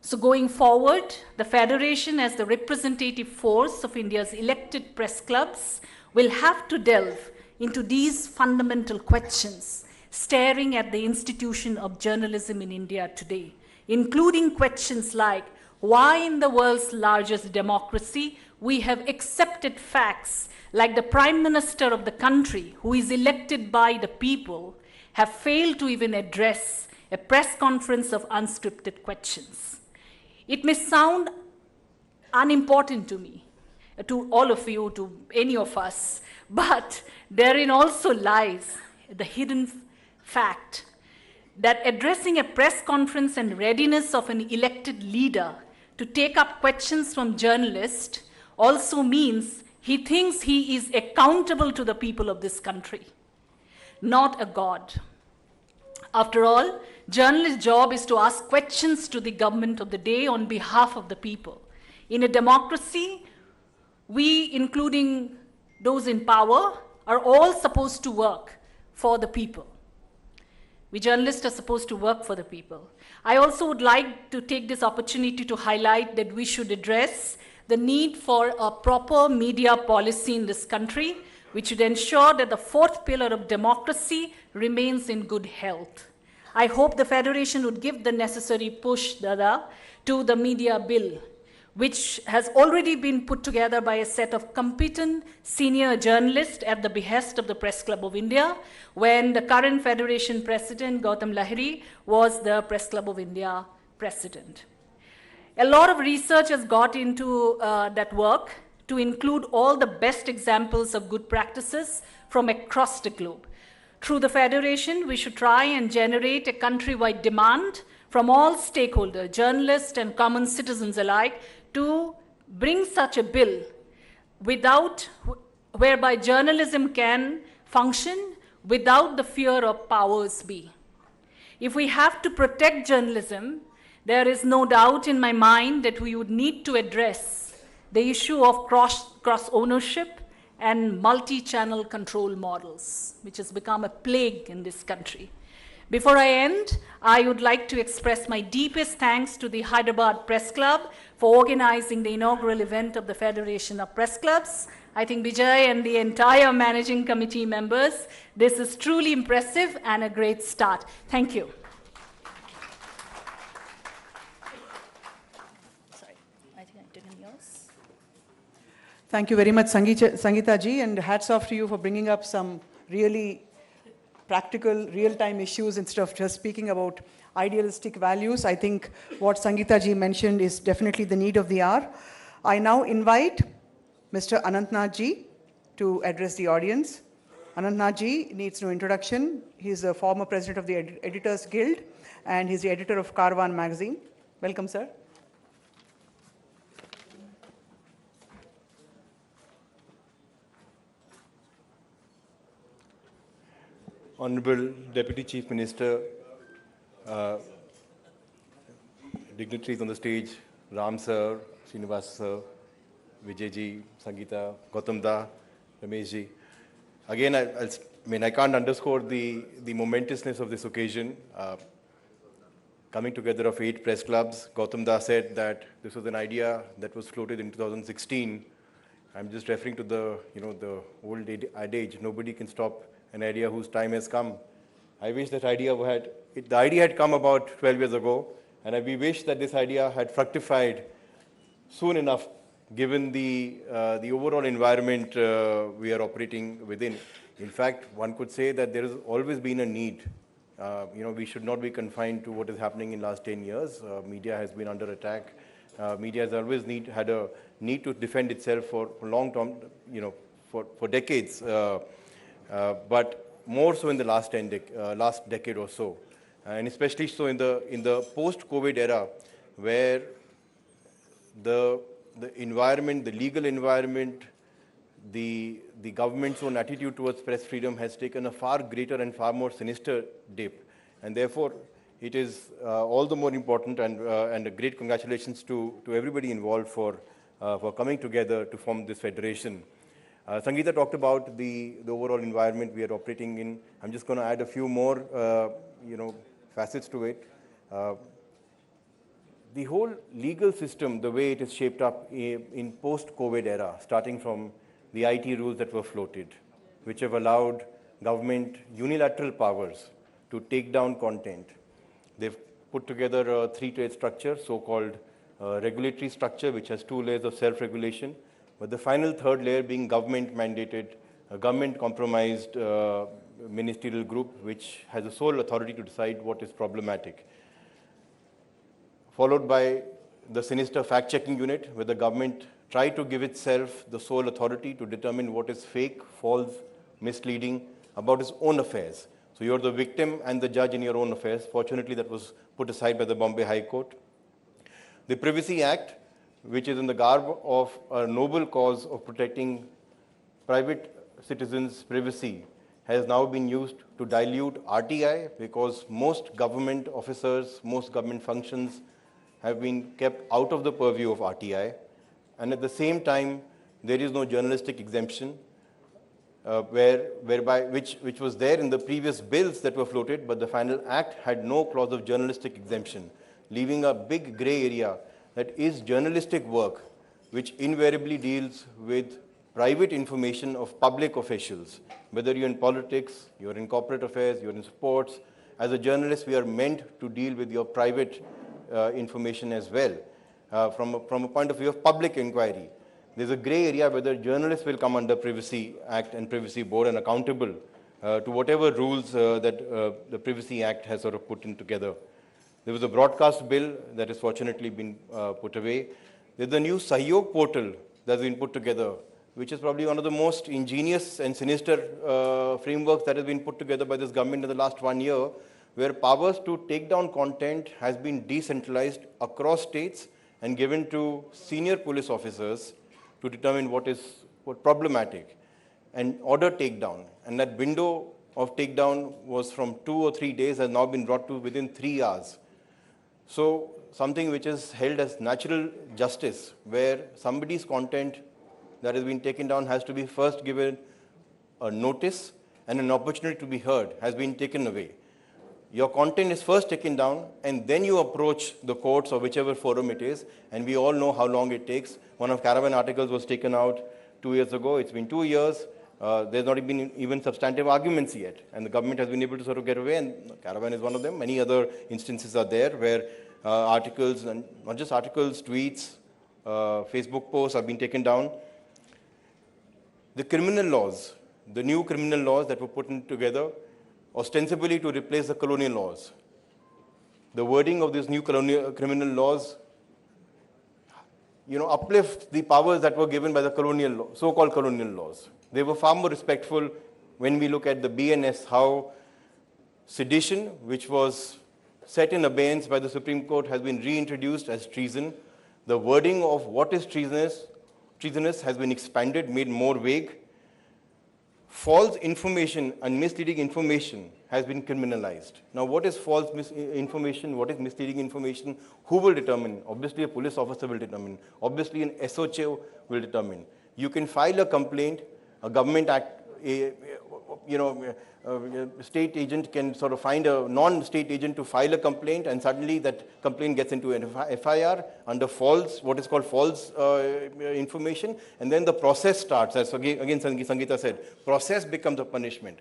So going forward, the Federation as the representative force of India's elected press clubs will have to delve into these fundamental questions, staring at the institution of journalism in India today, including questions like why in the world's largest democracy we have accepted facts like the Prime Minister of the country, who is elected by the people, have failed to even address a press conference of unscripted questions. It may sound unimportant to me, to all of you, to any of us, but therein also lies the hidden fact that addressing a press conference and readiness of an elected leader to take up questions from journalists also means he thinks he is accountable to the people of this country, not a god. After all, journalist's job is to ask questions to the government of the day on behalf of the people. In a democracy, we, including those in power, are all supposed to work for the people. We journalists are supposed to work for the people. I also would like to take this opportunity to highlight that we should address the need for a proper media policy in this country, which should ensure that the fourth pillar of democracy remains in good health. I hope the Federation would give the necessary push, Dada, to the media bill, which has already been put together by a set of competent senior journalists at the behest of the Press Club of India, when the current Federation President, Gautam Lahiri, was the Press Club of India President. A lot of research has got into that work to include all the best examples of good practices from across the globe. Through the Federation, we should try and generate a countrywide demand from all stakeholders, journalists and common citizens alike, to bring such a bill whereby journalism can function without the fear of powers be. If we have to protect journalism, there is no doubt in my mind that we would need to address the issue of cross ownership and multi-channel control models, which has become a plague in this country. Before I end, I would like to express my deepest thanks to the Hyderabad Press Club for organizing the inaugural event of the Federation of Press Clubs. I think Vijay and the entire managing committee members, this is truly impressive and a great start. Thank you. Sorry, I think I took yours. Thank you very much, Sangeeta ji, and hats off to you for bringing up some really practical, real-time issues instead of just speaking about idealistic values. I think what Sangeeta ji mentioned is definitely the need of the hour. I now invite Mr. Anantnath ji to address the audience. Anantnath ji needs no introduction. He's a former president of the Editors Guild, and he's the editor of Carvan magazine. Welcome, sir. Honorable Deputy Chief Minister, dignitaries on the stage, Ram sir, Srinivas sir, Vijay ji, Sangeeta, Gautam da, Ramesh ji. Again, I can't underscore the momentousness of this occasion. Coming together of 8 press clubs, Gautam da said that this was an idea that was floated in 2016. I'm just referring to the old adage, nobody can stop an idea whose time has come. I wish that the idea had come about 12 years ago, and we wish that this idea had fructified soon enough, given the overall environment we are operating within. In fact, one could say that there has always been a need. We should not be confined to what is happening in the last 10 years. Media has been under attack Media has always had a need to defend itself for long term, for decades, but more so in the last decade or so, and especially so in the post-COVID era, where the environment, the legal environment, the government's own attitude towards press freedom has taken a far greater and far more sinister dip, and therefore it is all the more important, and a great congratulations to everybody involved for coming together to form this federation. Sangeeta talked about the overall environment we are operating in. I'm just going to add a few more facets to it. The whole legal system, the way it is shaped up in post-COVID era, starting from the IT rules that were floated, which have allowed government unilateral powers to take down content. They've put together a 3-tiered structure, so-called regulatory structure, which has 2 layers of self-regulation, but the final 3rd layer being government-mandated, government-compromised ministerial group, which has the sole authority to decide what is problematic. Followed by the sinister fact-checking unit, where the government tried to give itself the sole authority to determine what is fake, false, misleading about its own affairs. So you're the victim and the judge in your own affairs. Fortunately, that was put aside by the Bombay High Court. The Privacy Act, which is in the garb of a noble cause of protecting private citizens' privacy, has now been used to dilute RTI, because most government officers, most government functions have been kept out of the purview of RTI. And at the same time, there is no journalistic exemption, which was there in the previous bills that were floated, but the final act had no clause of journalistic exemption, leaving a big gray area that is journalistic work, which invariably deals with private information of public officials. Whether you're in politics, you're in corporate affairs, you're in sports, as a journalist, we are meant to deal with your private information as well, from a point of view of public inquiry. There's a gray area whether journalists will come under Privacy Act and Privacy Board and accountable to whatever rules that the Privacy Act has sort of put in together. There was a broadcast bill that has fortunately been put away. There's a new Sahyog portal that's been put together, which is probably one of the most ingenious and sinister frameworks that has been put together by this government in the last 1 year, where powers to take down content has been decentralized across states and given to senior police officers to determine what problematic and order takedown. And that window of takedown was from 2 or 3 days, has now been brought to within 3 hours. So something which is held as natural justice, where somebody's content that has been taken down has to be first given a notice and an opportunity to be heard, has been taken away. Your content is first taken down, and then you approach the courts or whichever forum it is, and we all know how long it takes. One of Caravan articles was taken out 2 years ago. It's been 2 years. There's not been even substantive arguments yet, and the government has been able to sort of get away, and Caravan is one of them. Many other instances are there where articles, and not just articles, tweets, Facebook posts have been taken down. The criminal laws, the new criminal laws that were put together, ostensibly to replace the colonial laws. The wording of these new criminal laws, uplift the powers that were given by the so-called colonial laws. They were far more respectful when we look at the BNS, how sedition, which was set in abeyance by the Supreme Court, has been reintroduced as treason. The wording of what is treasonous has been expanded, made more vague. False information and misleading information has been criminalized. Now, what is false information? What is misleading information? Who will determine? Obviously, a police officer will determine. Obviously, an SHO will determine. You can file a complaint, a government act, state agent can sort of find a non-state agent to file a complaint, and suddenly that complaint gets into an FIR under what is called false information, and then the process starts. As again Sangeeta said, process becomes a punishment,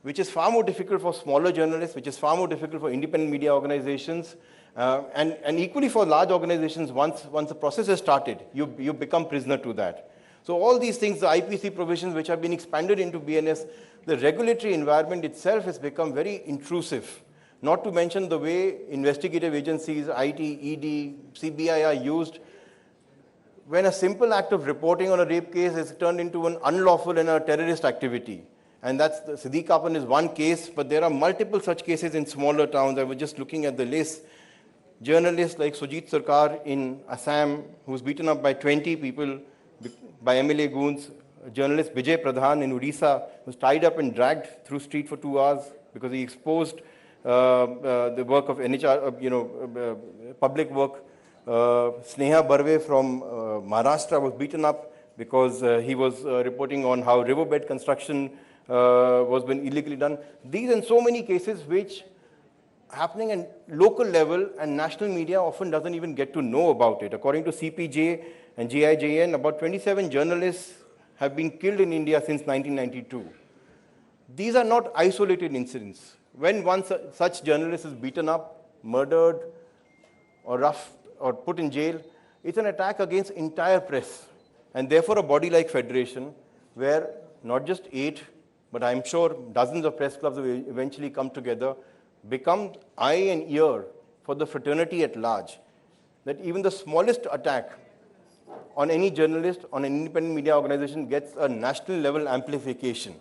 which is far more difficult for smaller journalists, which is far more difficult for independent media organizations, and equally for large organizations. Once the process is started, you become prisoner to that. So all these things, the IPC provisions which have been expanded into BNS, the regulatory environment itself has become very intrusive. not to mention the way investigative agencies, IT, ED, CBI are used when a simple act of reporting on a rape case is turned into an unlawful and a terrorist activity. And that's the Siddiq Kapan is one case, but there are multiple such cases in smaller towns. I was just looking at the list. Journalists like Sujit Sarkar in Assam, who was beaten up by 20 people by MLA goons. Journalist Vijay Pradhan in Odisha was tied up and dragged through street for 2 hours because he exposed the work of NHR, public work. Sneha Barve from Maharashtra was beaten up because he was reporting on how riverbed construction was being illegally done. These and so many cases which happening at local level and national media often doesn't even get to know about it. According to CPJ and GIJN, about 27 journalists have been killed in India since 1992. These are not isolated incidents. When one such journalist is beaten up, murdered, or roughed, or put in jail, it's an attack against entire press. And therefore a body like Federation, where not just 8, but I'm sure dozens of press clubs will eventually come together, become eye and ear for the fraternity at large. That even the smallest attack on any journalist, on an independent media organization gets a national level amplification.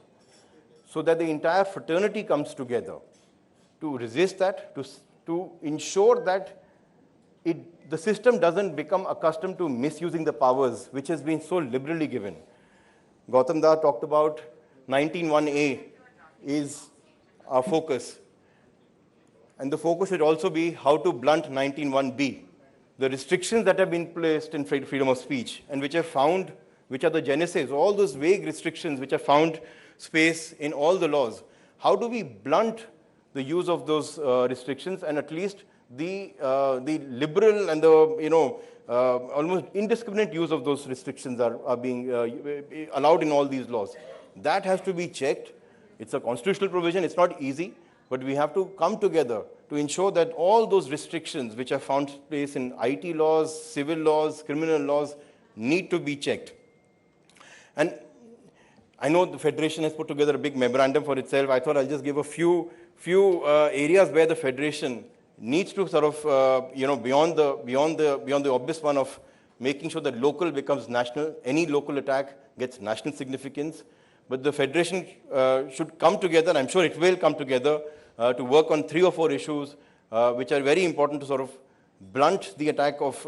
So that the entire fraternity comes together to resist that, to ensure that the system doesn't become accustomed to misusing the powers which has been so liberally given. Gautam Da talked about 19(1)A is our focus. And the focus should also be how to blunt 19(1)B. The restrictions that have been placed in freedom of speech and which are the genesis, all those vague restrictions which have found space in all the laws. How do we blunt the use of those restrictions, and at least the liberal and the almost indiscriminate use of those restrictions are being allowed in all these laws. That has to be checked. It's a constitutional provision. It's not easy, but we have to come together to ensure that all those restrictions which have found place in IT laws, civil laws, criminal laws need to be checked. And I know the Federation has put together a big memorandum for itself. I thought I'll just give a few areas where the Federation needs to sort of, beyond the obvious one of making sure that local becomes national. Any local attack gets national significance. But the Federation should come together, and I'm sure it will come together, to work on 3 or 4 issues which are very important to sort of blunt the attack of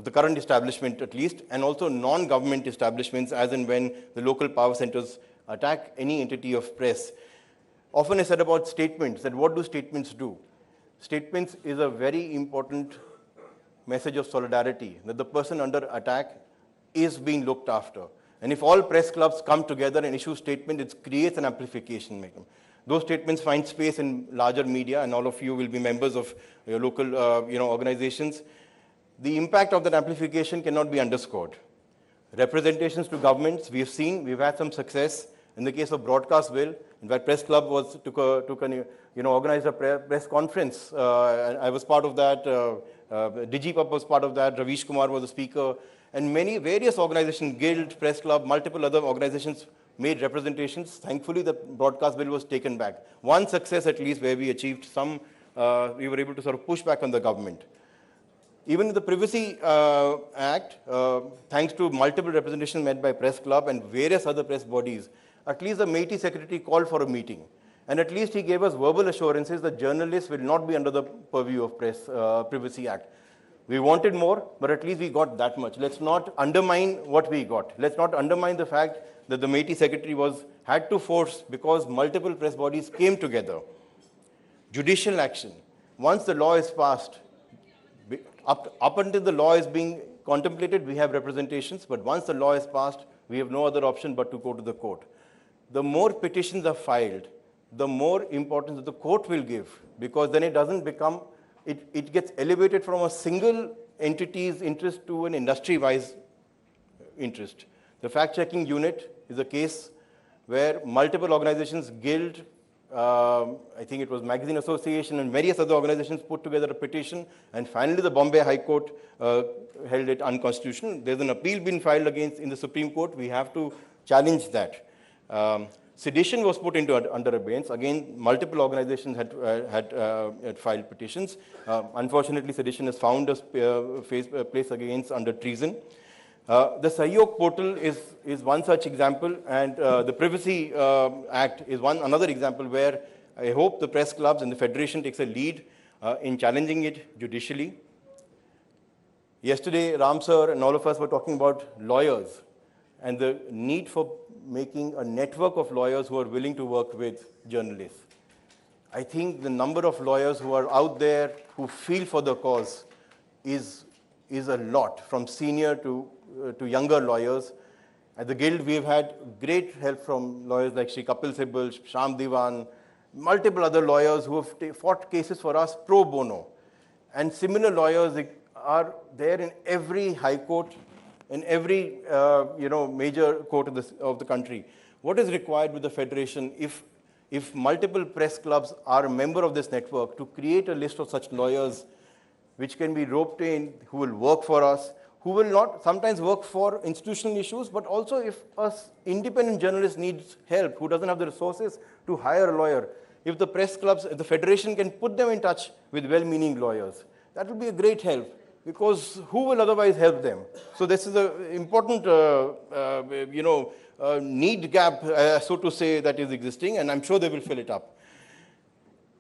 the current establishment at least, and also non-government establishments as and when the local power centers attack any entity of press. Often is said about statements, that what do statements do? Statements is a very important message of solidarity, that the person under attack is being looked after. And if all press clubs come together and issue statement, it creates an amplification mechanism. Those statements find space in larger media, and all of you will be members of your local organizations. The impact of that amplification cannot be underscored. Representations to governments, we've had some success. In the case of broadcast bill, in fact, Press Club organized a press conference. I was part of that. Digipub was part of that. Ravish Kumar was the speaker. And various organizations, Guild, Press Club, multiple other organizations made representations. Thankfully, the broadcast bill was taken back. One success at least where we achieved some, we were able to sort of push back on the government. Even in the Privacy Act, thanks to multiple representations made by Press Club and various other press bodies, at least the MeitY Secretary called for a meeting. And at least he gave us verbal assurances that journalists will not be under the purview of Privacy Act. We wanted more, but at least we got that much. Let's not undermine what we got. Let's not undermine the fact that the MeitY Secretary had to force because multiple press bodies came together. Judicial action. Once the law is passed, up until the law is being contemplated, we have representations, but once the law is passed, we have no other option but to go to the court. The more petitions are filed, the more importance that the court will give, because then it doesn't become, it gets elevated from a single entity's interest to an industry-wise interest. The fact-checking unit is a case where multiple organizations, Guild, I think it was Magazine Association and various other organizations put together a petition, and finally the Bombay High Court held it unconstitutional. There's an appeal been filed against in the Supreme Court. We have to challenge that. Sedition was put under abeyance. Again, multiple organizations had filed petitions. Unfortunately, sedition has found a place against under treason. The Sahyog portal is one such example, and the Privacy Act is another example where I hope the press clubs and the federation takes a lead in challenging it judicially. Yesterday, Ram sir and all of us were talking about lawyers and the need for making a network of lawyers who are willing to work with journalists. I think the number of lawyers who are out there who feel for the cause is a lot, from senior to younger lawyers. At the Guild, we've had great help from lawyers like Shri Kapil Sibal, Sham Diwan, multiple other lawyers who have fought cases for us pro bono. And similar lawyers are there in every high court, in every major court of the country. What is required with the federation if multiple press clubs are a member of this network to create a list of such lawyers which can be roped in, who will work for us, who will not sometimes work for institutional issues, but also if an independent journalist needs help, who doesn't have the resources to hire a lawyer, if the press clubs, if the federation can put them in touch with well-meaning lawyers, that will be a great help, because who will otherwise help them? So this is an important, need gap, so to say, that is existing, and I'm sure they will fill it up.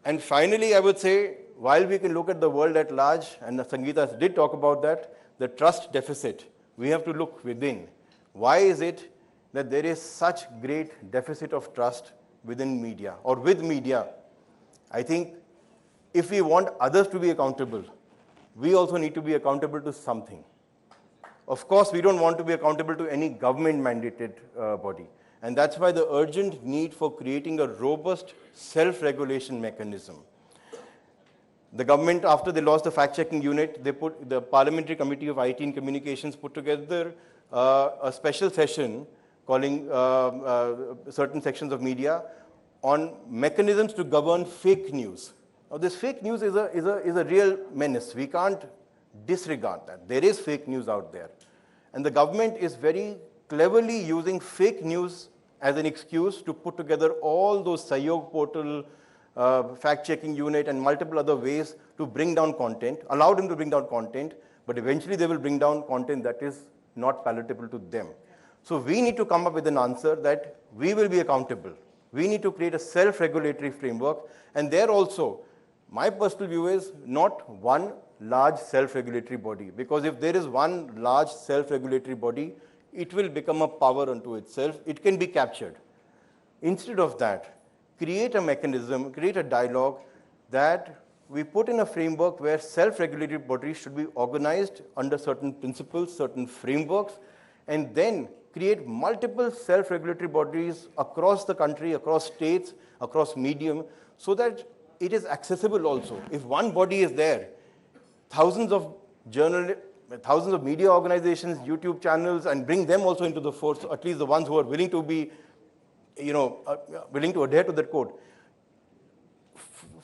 And finally, I would say, while we can look at the world at large, and Sangeeta did talk about that, the trust deficit, we have to look within. Why is it that there is such great deficit of trust within media or with media? I think if we want others to be accountable, we also need to be accountable to something. Of course, we don't want to be accountable to any government-mandated body. And that's why the urgent need for creating a robust self-regulation mechanism. The government, after they lost the fact-checking unit, they put the Parliamentary Committee of IT and Communications put together a special session calling certain sections of media on mechanisms to govern fake news. Now, this fake news is a real menace. We can't disregard that. There is fake news out there. And the government is very cleverly using fake news as an excuse to put together all those Sahyog portal, fact-checking unit, and multiple other ways to bring down content, allow them to bring down content, but eventually they will bring down content that is not palatable to them. So we need to come up with an answer that we will be accountable. We need to create a self-regulatory framework, and there also, my personal view is not one large self-regulatory body, because if there is one large self-regulatory body, it will become a power unto itself. It can be captured. Instead of that, create a mechanism, create a dialogue that we put in a framework where self-regulatory bodies should be organized under certain principles, certain frameworks, and then create multiple self-regulatory bodies across the country, across states, across medium, so that it is accessible also. If one body is there, thousands of media organizations, YouTube channels, and bring them also into the force, at least the ones who are willing to be, willing to adhere to that code.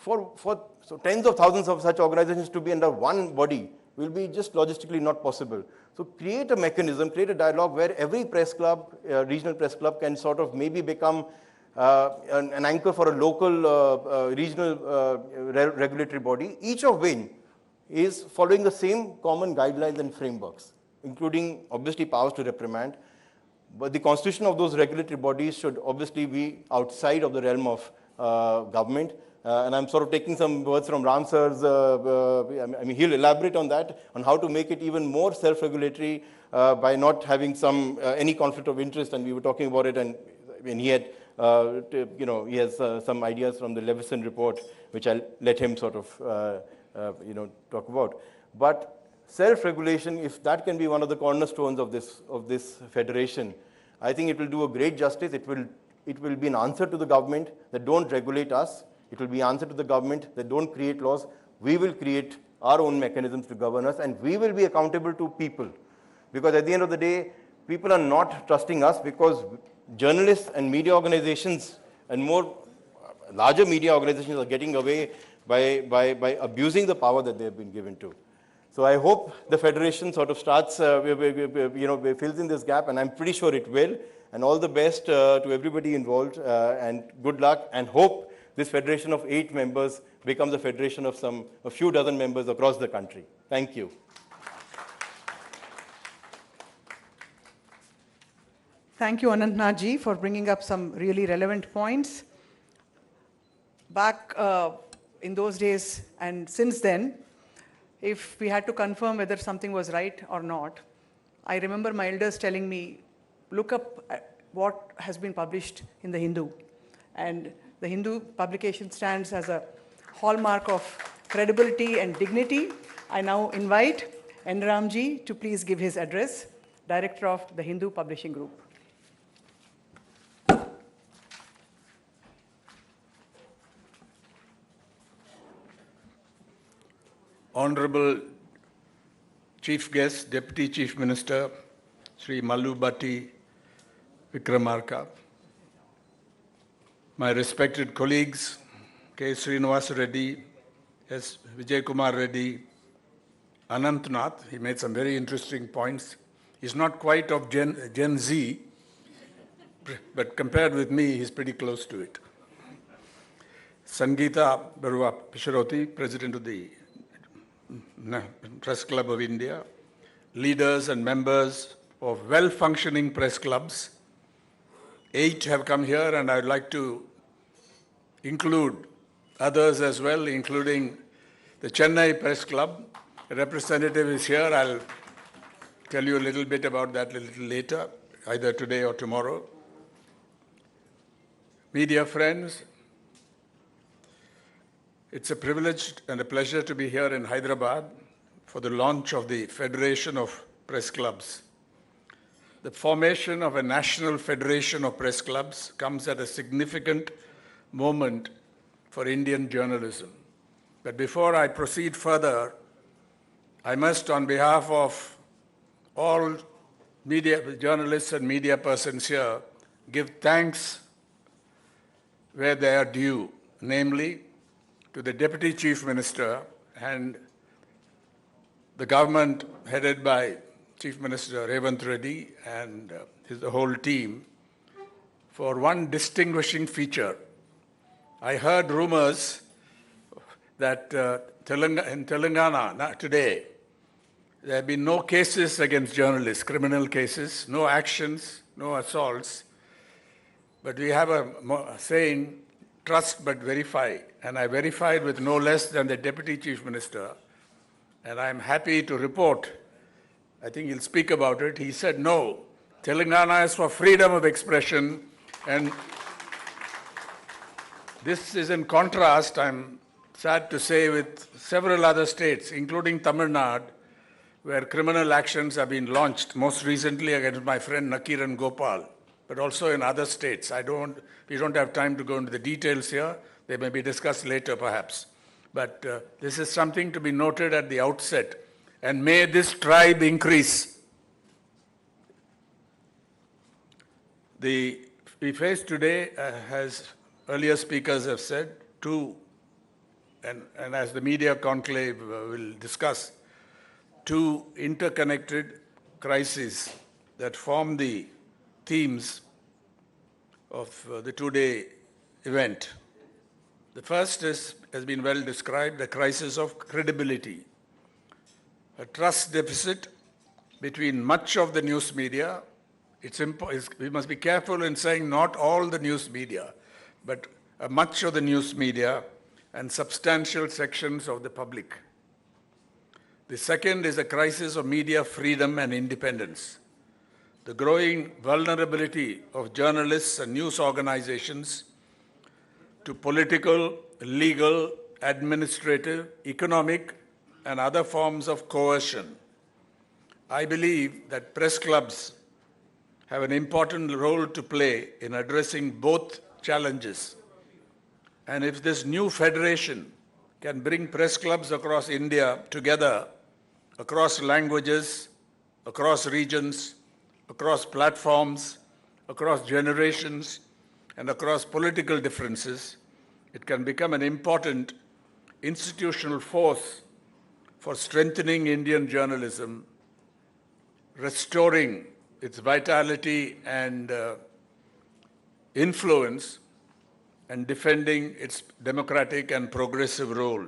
So tens of thousands of such organizations to be under one body will be just logistically not possible. So create a mechanism, create a dialogue where every press club, regional press club, can sort of maybe become an anchor for a local regional regulatory body, each of which is following the same common guidelines and frameworks, including obviously powers to reprimand. But the constitution of those regulatory bodies should obviously be outside of the realm of government. And I'm sort of taking some words from Ram sir's, I mean, he'll elaborate on that, on how to make it even more self-regulatory by not having any conflict of interest. And we were talking about it, and he had, he has some ideas from the Levison report, which I'll let him sort of, talk about. But self-regulation, if that can be one of the cornerstones of this federation, I think it will do a great justice. It will be an answer to the government that don't regulate us. It will be an answer to the government that don't create laws. We will create our own mechanisms to govern us, and we will be accountable to people. Because at the end of the day, people are not trusting us because journalists and media organizations and larger media organizations are getting away by abusing the power that they have been given to. So I hope the federation sort of starts, fills in this gap, and I'm pretty sure it will. And all the best to everybody involved, and good luck, and hope this federation of 8 members becomes a federation of a few dozen members across the country. Thank you. Thank you, Anantnath ji, for bringing up some really relevant points. Back in those days and since then, if we had to confirm whether something was right or not, I remember my elders telling me, look up at what has been published in the Hindu. And the Hindu publication stands as a hallmark of credibility and dignity. I now invite N. Ramji to please give his address, Director of the Hindu Publishing Group. Honorable Chief Guest, Deputy Chief Minister, Sri Mallu Bhatti Vikramarka, my respected colleagues, K. Srinivas Reddy, S. Vijay Kumar Reddy, Anantnath, he made some very interesting points. He's not quite of Gen Z, but compared with me, he's pretty close to it. Sangeeta Barua Pisharoti, President of the Press Club of India, leaders and members of well-functioning press clubs. 8 have come here, and I'd like to include others as well, including the Chennai Press Club. A representative is here. I'll tell you a little bit about that a little later, either today or tomorrow. Media friends, it's a privilege and a pleasure to be here in Hyderabad for the launch of the Federation of Press Clubs. The formation of a national federation of press clubs comes at a significant moment for Indian journalism. But before I proceed further, I must, on behalf of all media journalists and media persons here, give thanks where they are due, namely to the Deputy Chief Minister and the government headed by Chief Minister Revant Reddy and the whole team for one distinguishing feature. I heard rumors that in Telangana today, there have been no cases against journalists, criminal cases, no actions, no assaults. But we have a saying, trust but verify. And I verified with no less than the Deputy Chief Minister. And I'm happy to report, I think he'll speak about it. He said, no, Telangana is for freedom of expression. And this is in contrast, I'm sad to say, with several other states, including Tamil Nadu, where criminal actions have been launched, most recently against my friend Nakiran Gopal, but also in other states. We don't have time to go into the details here. They may be discussed later, perhaps. But this is something to be noted at the outset. And may this tribe increase. We face today, as earlier speakers have said, and as the media conclave will discuss, 2 interconnected crises that form the themes of the 2-day event. The first has been well described, the crisis of credibility. A trust deficit between much of the news media. We must be careful in saying not all the news media, but much of the news media and substantial sections of the public. The second is a crisis of media freedom and independence. The growing vulnerability of journalists and news organizations to political, legal, administrative, economic, and other forms of coercion. I believe that press clubs have an important role to play in addressing both challenges. And if this new federation can bring press clubs across India together, across languages, across regions, across platforms, across generations, and across political differences, it can become an important institutional force for strengthening Indian journalism, restoring its vitality and influence and defending its democratic and progressive role.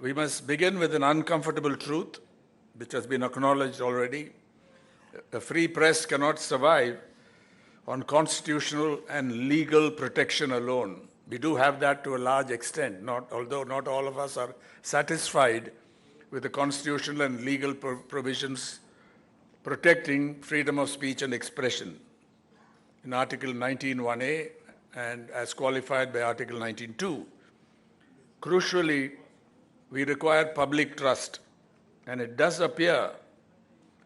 We must begin with an uncomfortable truth, which has been acknowledged already. A free press cannot survive on constitutional and legal protection alone. We do have that to a large extent, although not all of us are satisfied with the constitutional and legal provisions protecting freedom of speech and expression in Article 19(1)(a) and as qualified by Article 19(2). Crucially, we require public trust, and it does appear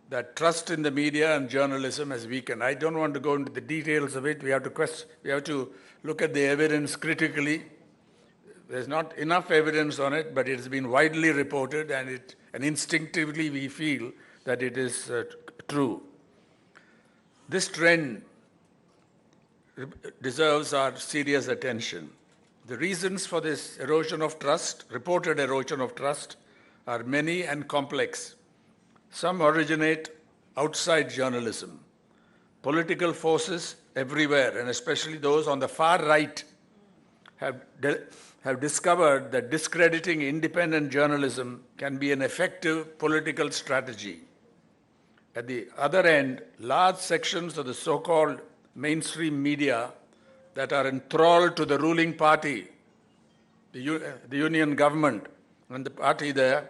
that trust in the media and journalism has weakened. I don't want to go into the details of it. We have to look at the evidence critically. There's not enough evidence on it, but it has been widely reported, and instinctively we feel that it is true. This trend deserves our serious attention. The reasons for this erosion of trust, reported erosion of trust, are many and complex. Some originate outside journalism. Political forces everywhere, and especially those on the far right, have discovered that discrediting independent journalism can be an effective political strategy. At the other end, large sections of the so-called mainstream media that are enthralled to the ruling party, the union government and the party there,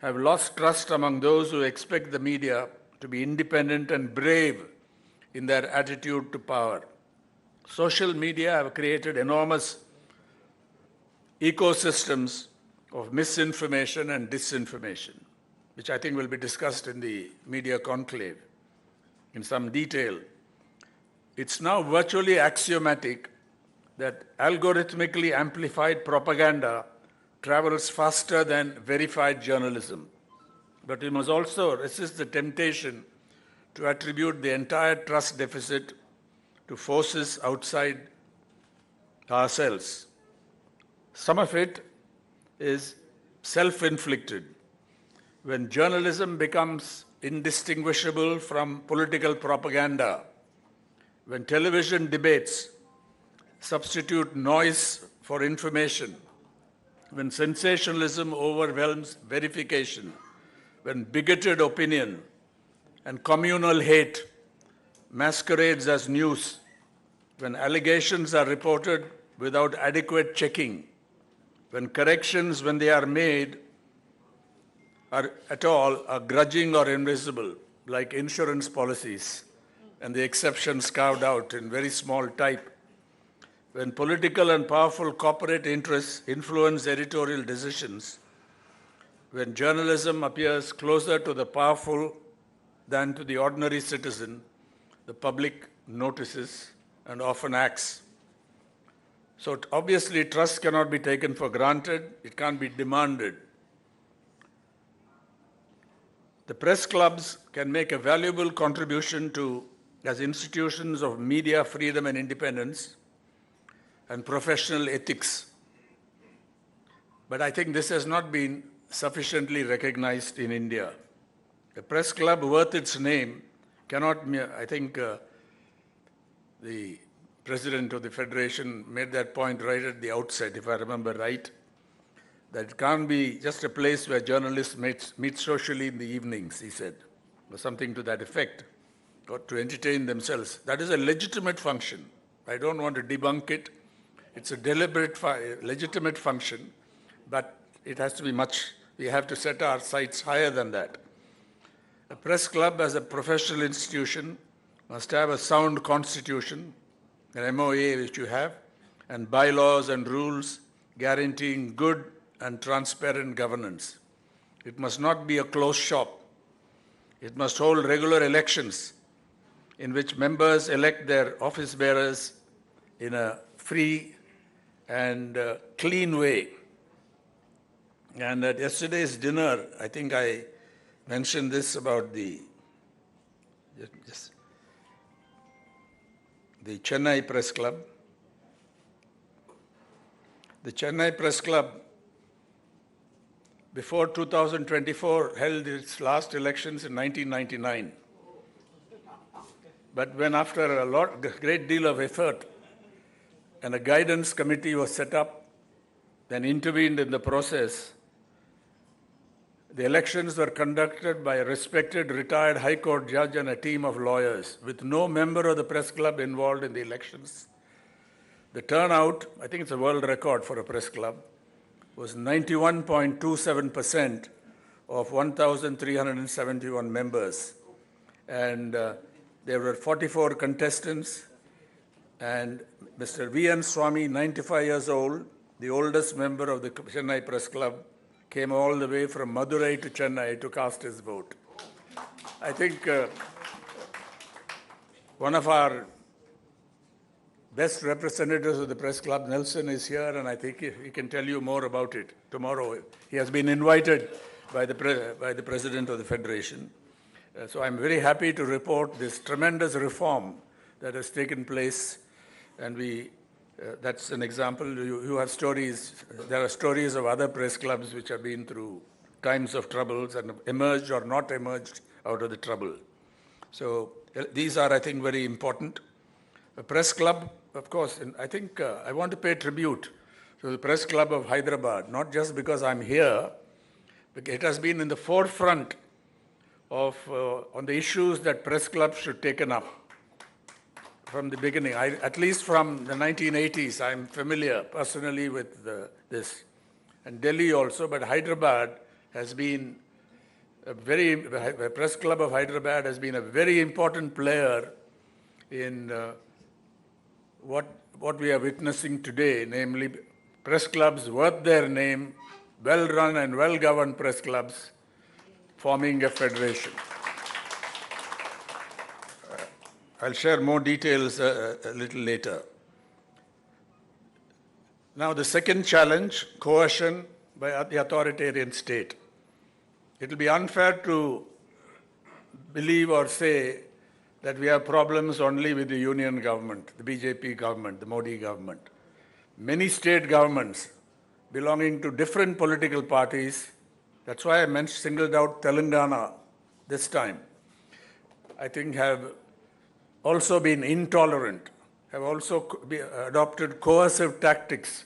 have lost trust among those who expect the media to be independent and brave in their attitude to power. Social media have created enormous ecosystems of misinformation and disinformation, which I think will be discussed in the media conclave in some detail. It's now virtually axiomatic that algorithmically amplified propaganda travels faster than verified journalism. But we must also resist the temptation to attribute the entire trust deficit to forces outside ourselves. Some of it is self-inflicted. When journalism becomes indistinguishable from political propaganda, when television debates substitute noise for information, when sensationalism overwhelms verification, when bigoted opinion and communal hate masquerades as news, when allegations are reported without adequate checking, when corrections, when they are made, are grudging or invisible, like insurance policies, and the exceptions carved out in very small type, when political and powerful corporate interests influence editorial decisions, when journalism appears closer to the powerful than to the ordinary citizen, the public notices and often acts. So obviously, trust cannot be taken for granted. It can't be demanded. The press clubs can make a valuable contribution as institutions of media freedom and independence and professional ethics. But I think this has not been sufficiently recognized in India. A press club worth its name cannot, I think the president of the federation made that point right at the outset, if I remember right, that it can't be just a place where journalists meet socially in the evenings, he said, or something to that effect, or to entertain themselves. That is a legitimate function. I don't want to debunk it. It's a deliberate, legitimate function, but it has to be we have to set our sights higher than that. A press club as a professional institution must have a sound constitution, an MOA which you have, and bylaws and rules guaranteeing good and transparent governance. It must not be a closed shop. It must hold regular elections in which members elect their office bearers in a free and clean way. And at yesterday's dinner, I think I mentioned this about the Chennai Press Club. The Chennai Press Club, before 2024, held its last elections in 1999. But when after a great deal of effort and a guidance committee was set up and intervened in the process, the elections were conducted by a respected retired High Court judge and a team of lawyers, with no member of the press club involved in the elections. The turnout, I think it's a world record for a press club, was 91.27% of 1,371 members. And there were 44 contestants, and Mr. V.N. Swamy, 95 years old, the oldest member of the Chennai Press Club, came all the way from Madurai to Chennai to cast his vote. I think one of our best representatives of the Press Club, Nelson, is here, and I think he can tell you more about it tomorrow. He has been invited by the President of the Federation. So I'm very happy to report this tremendous reform that has taken place, and that's an example. You have stories, there are stories of other press clubs which have been through times of troubles and emerged or not emerged out of the trouble. So these are, I think, very important. The Press Club, of course, and I think I want to pay tribute to the Press Club of Hyderabad, not just because I'm here, but it has been in the forefront of on the issues that press clubs should take up from the beginning. At least from the 1980s, I'm familiar personally with this. And Delhi also, but Hyderabad has been the Press Club of Hyderabad has been a very important player in what we are witnessing today, namely press clubs worth their name, well-run and well-governed press clubs forming a federation. I'll share more details a little later. Now, the second challenge, coercion by the authoritarian state. It will be unfair to believe or say that we have problems only with the union government, the BJP government, the Modi government. Many state governments belonging to different political parties, that's why I singled out Telangana this time, I think have also been intolerant, have also adopted coercive tactics,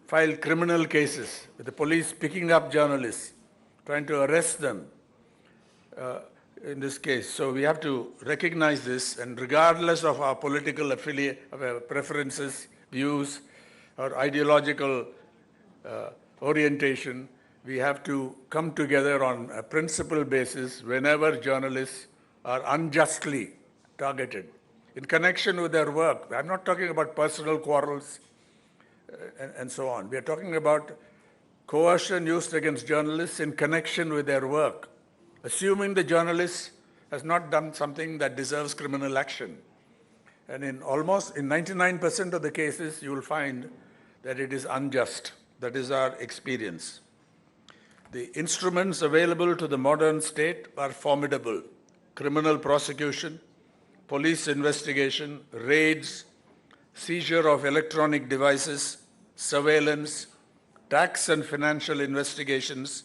filed criminal cases with the police picking up journalists, trying to arrest them in this case. So we have to recognize this, and regardless of our political preferences, views, or ideological orientation, we have to come together on a principle basis whenever journalists are unjustly targeted in connection with their work. I'm not talking about personal quarrels and so on. We are talking about coercion used against journalists in connection with their work, assuming the journalist has not done something that deserves criminal action. And in 99% of the cases, you will find that it is unjust. That is our experience. The instruments available to the modern state are formidable. Criminal prosecution, police investigation, raids, seizure of electronic devices, surveillance, tax and financial investigations,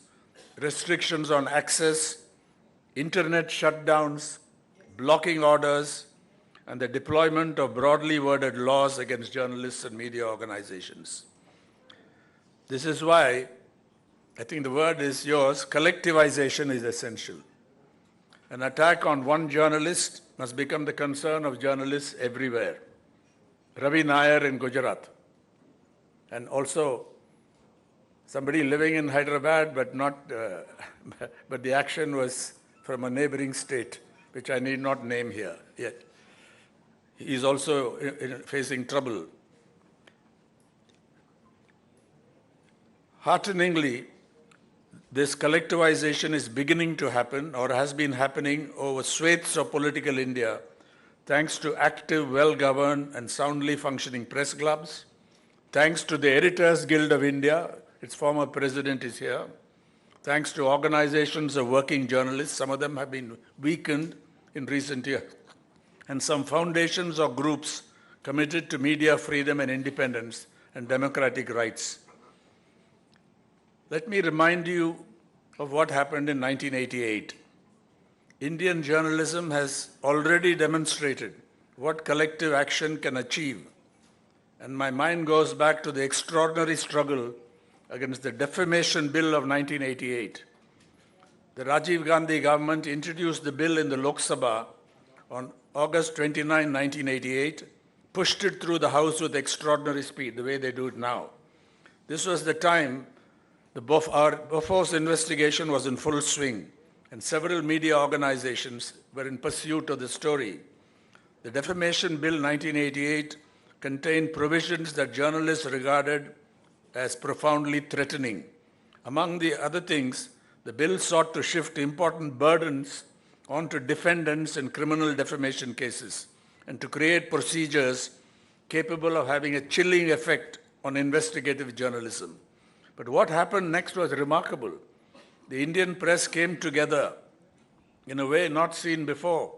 restrictions on access, internet shutdowns, blocking orders, and the deployment of broadly worded laws against journalists and media organizations. This is why, I think the word is yours, collectivization is essential. An attack on one journalist must become the concern of journalists everywhere. Ravi Nair in Gujarat, and also somebody living in Hyderabad, but the action was from a neighboring state, which I need not name here yet. He is also facing trouble. Hearteningly, this collectivization is beginning to happen, or has been happening over swathes of political India, thanks to active, well-governed and soundly functioning press clubs, thanks to the Editors Guild of India, its former president is here, thanks to organizations of working journalists, some of them have been weakened in recent years, and some foundations or groups committed to media freedom and independence and democratic rights. Let me remind you of what happened in 1988. Indian journalism has already demonstrated what collective action can achieve. And my mind goes back to the extraordinary struggle against the Defamation Bill of 1988. The Rajiv Gandhi government introduced the bill in the Lok Sabha on August 29, 1988, pushed it through the House with extraordinary speed, the way they do it now. This was the time our Bofors investigation was in full swing, and several media organizations were in pursuit of the story. The Defamation Bill 1988 contained provisions that journalists regarded as profoundly threatening. Among the other things, the bill sought to shift important burdens onto defendants in criminal defamation cases and to create procedures capable of having a chilling effect on investigative journalism. But what happened next was remarkable. The Indian press came together in a way not seen before.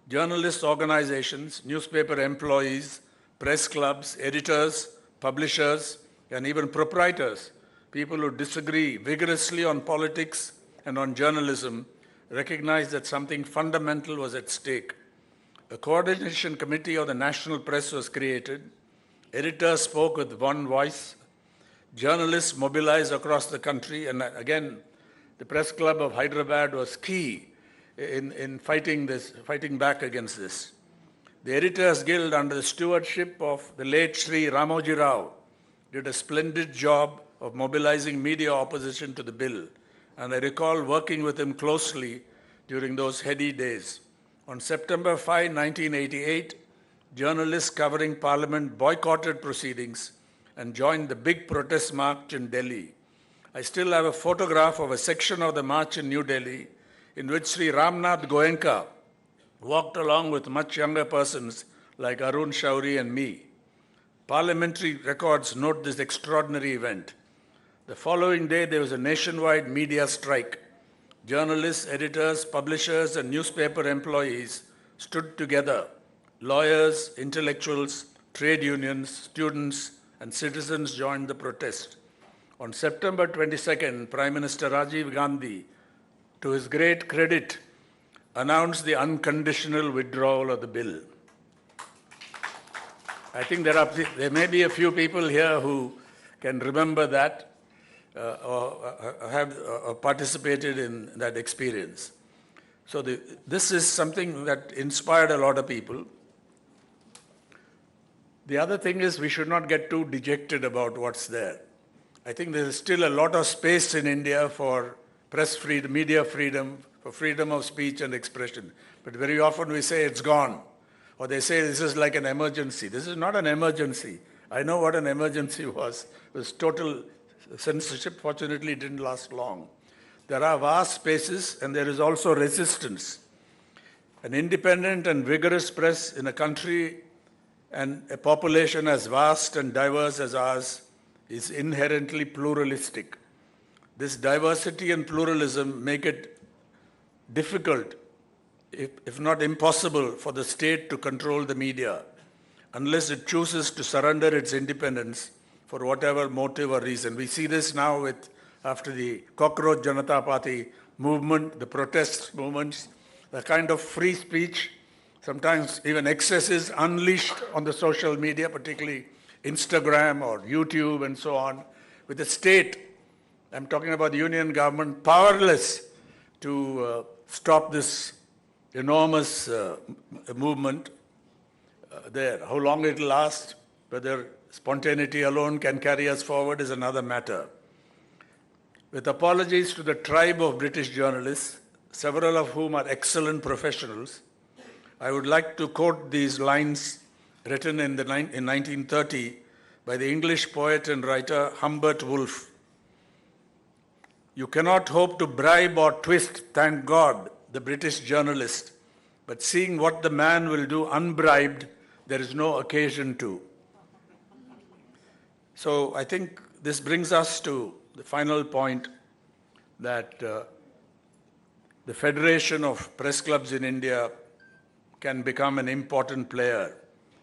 Journalist organizations, newspaper employees, press clubs, editors, publishers, and even proprietors, people who disagree vigorously on politics and on journalism, recognized that something fundamental was at stake. A coordination committee of the national press was created. Editors spoke with one voice. Journalists mobilized across the country, and again, the Press Club of Hyderabad was key in fighting back against this. The Editors Guild, under the stewardship of the late Sri Ramoji Rao, did a splendid job of mobilizing media opposition to the bill, and I recall working with him closely during those heady days. On September 5, 1988, journalists covering Parliament boycotted proceedings and joined the big protest march in Delhi. I still have a photograph of a section of the march in New Delhi in which Sri Ramnath Goenka walked along with much younger persons like Arun Shauri and me. Parliamentary records note this extraordinary event. The following day, there was a nationwide media strike. Journalists, editors, publishers, and newspaper employees stood together. Lawyers, intellectuals, trade unions, students, and citizens joined the protest. On September 22nd, Prime Minister Rajiv Gandhi, to his great credit, announced the unconditional withdrawal of the bill. I think there may be a few people here who can remember that or have participated in that experience. So this is something that inspired a lot of people. The other thing is we should not get too dejected about what's there. I think there is still a lot of space in India for press freedom, media freedom, for freedom of speech and expression. But very often we say it's gone. Or they say this is like an emergency. This is not an emergency. I know what an emergency was. It was total censorship. Fortunately, it didn't last long. There are vast spaces and there is also resistance. An independent and vigorous press in a country and a population as vast and diverse as ours is inherently pluralistic. This diversity and pluralism make it difficult, if not impossible, for the state to control the media unless it chooses to surrender its independence for whatever motive or reason. We see this now after the Cockroach Janata Party movement, the protest movements, the kind of free speech, sometimes even excesses unleashed on the social media, particularly Instagram or YouTube and so on, with the state, I'm talking about the union government, powerless to stop this enormous movement there. How long it will last, whether spontaneity alone can carry us forward is another matter. With apologies to the tribe of British journalists, several of whom are excellent professionals, I would like to quote these lines written in 1930 by the English poet and writer Humbert Woolf. You cannot hope to bribe or twist, thank God, the British journalist, but seeing what the man will do unbribed, there is no occasion to. So I think this brings us to the final point that the Federation of Press Clubs in India can become an important player.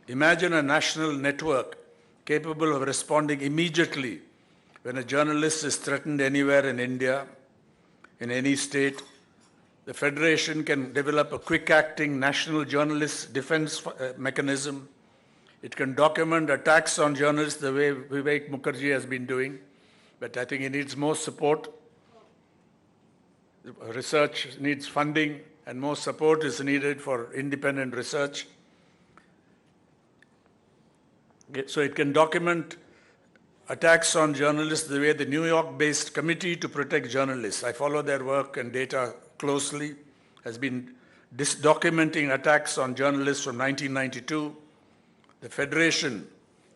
Imagine a national network capable of responding immediately when a journalist is threatened anywhere in India, in any state, The Federation can develop a quick-acting national journalist defense mechanism. It can document attacks on journalists the way Vivek Mukherjee has been doing, but I think it needs more support. Research needs funding, and more support is needed for independent research. So it can document attacks on journalists the way the New York-based Committee to Protect Journalists, I follow their work and data closely, has been documenting attacks on journalists from 1992. The Federation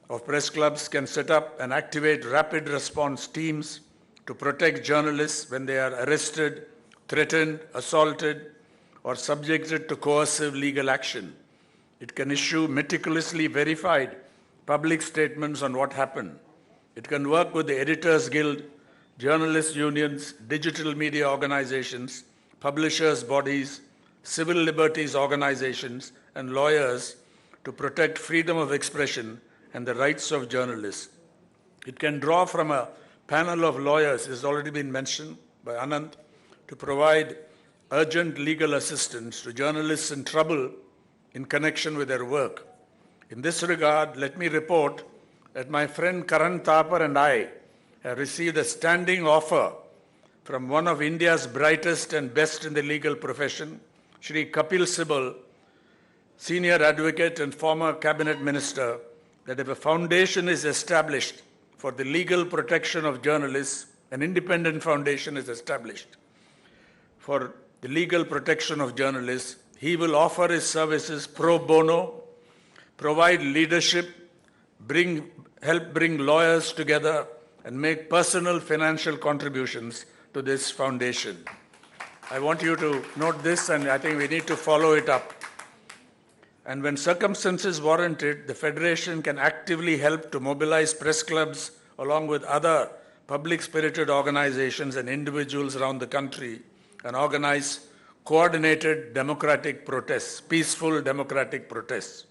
of Press Clubs can set up and activate rapid response teams to protect journalists when they are arrested, threatened, assaulted, or subjected to coercive legal action. It can issue meticulously verified public statements on what happened. It can work with the Editors Guild, journalist unions, digital media organizations, publishers' bodies, civil liberties organizations, and lawyers to protect freedom of expression and the rights of journalists. It can draw from a panel of lawyers, it has already been mentioned by Anand, to provide urgent legal assistance to journalists in trouble in connection with their work. In this regard, let me report that my friend Karan Thapar and I have received a standing offer from one of India's brightest and best in the legal profession, Shri Kapil Sibal, senior advocate and former cabinet minister, that if a foundation is established for the legal protection of journalists, an independent foundation is established for the legal protection of journalists, he will offer his services pro bono, provide leadership, help bring lawyers together, and make personal financial contributions to this foundation. I want you to note this, and I think we need to follow it up. And when circumstances warrant it, the Federation can actively help to mobilize press clubs along with other public-spirited organizations and individuals around the country and organize coordinated democratic protests, peaceful democratic protests.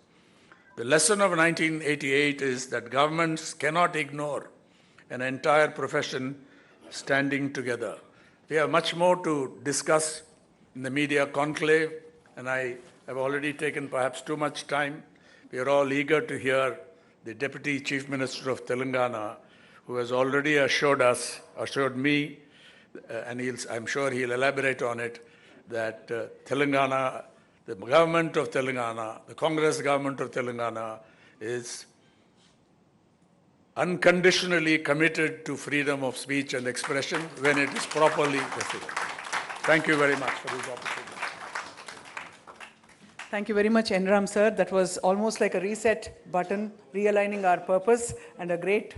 The lesson of 1988 is that governments cannot ignore an entire profession standing together. We have much more to discuss in the media conclave, and I have already taken perhaps too much time. We are all eager to hear the Deputy Chief Minister of Telangana, who has already assured me, and I'm sure he'll elaborate on it, that Telangana, the government of Telangana, the Congress government of Telangana is unconditionally committed to freedom of speech and expression when it is properly defined. Thank you very much for this opportunity. Thank you very much, Enram sir. That was almost like a reset button, realigning our purpose and a great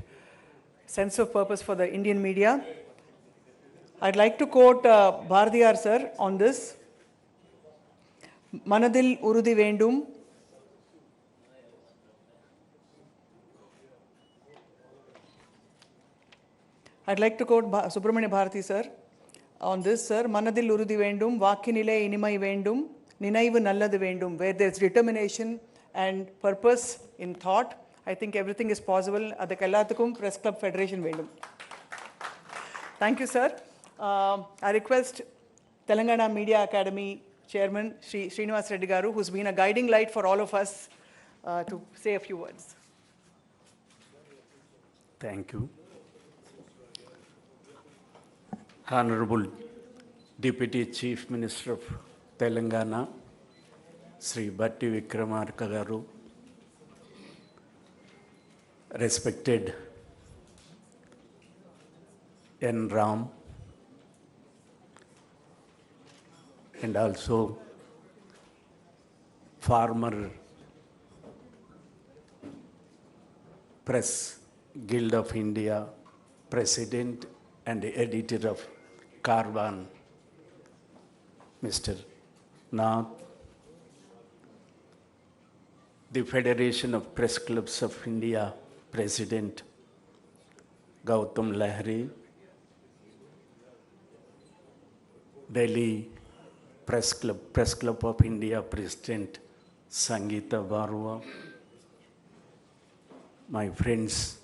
sense of purpose for the Indian media. I'd like to quote Bhardiyar sir on this. Manadil Urudi Vendum. I'd like to quote Subramanya Bharati sir on this, sir. Manadil Urudi Vendum, Vakinile Inimai Vendum, Ninaivu Nalladu Vendum. Where there's determination and purpose in thought, I think everything is possible. Adakku Ellathukum Press Club Federation Vendum. Thank you, sir. I request Telangana Media Academy Chairman Shri Srinivas Reddy Garu, who's been a guiding light for all of us, to say a few words. Thank you. Honorable Deputy Chief Minister of Telangana, Sri Bhatti Vikramarka Garu, respected N. Ram, and also former Press Guild of India President and Editor of Carbon, Mr. Nath, the Federation of Press Clubs of India President Gautam Lahiri, Delhi Press Club of India President Sangeeta Barua, my friends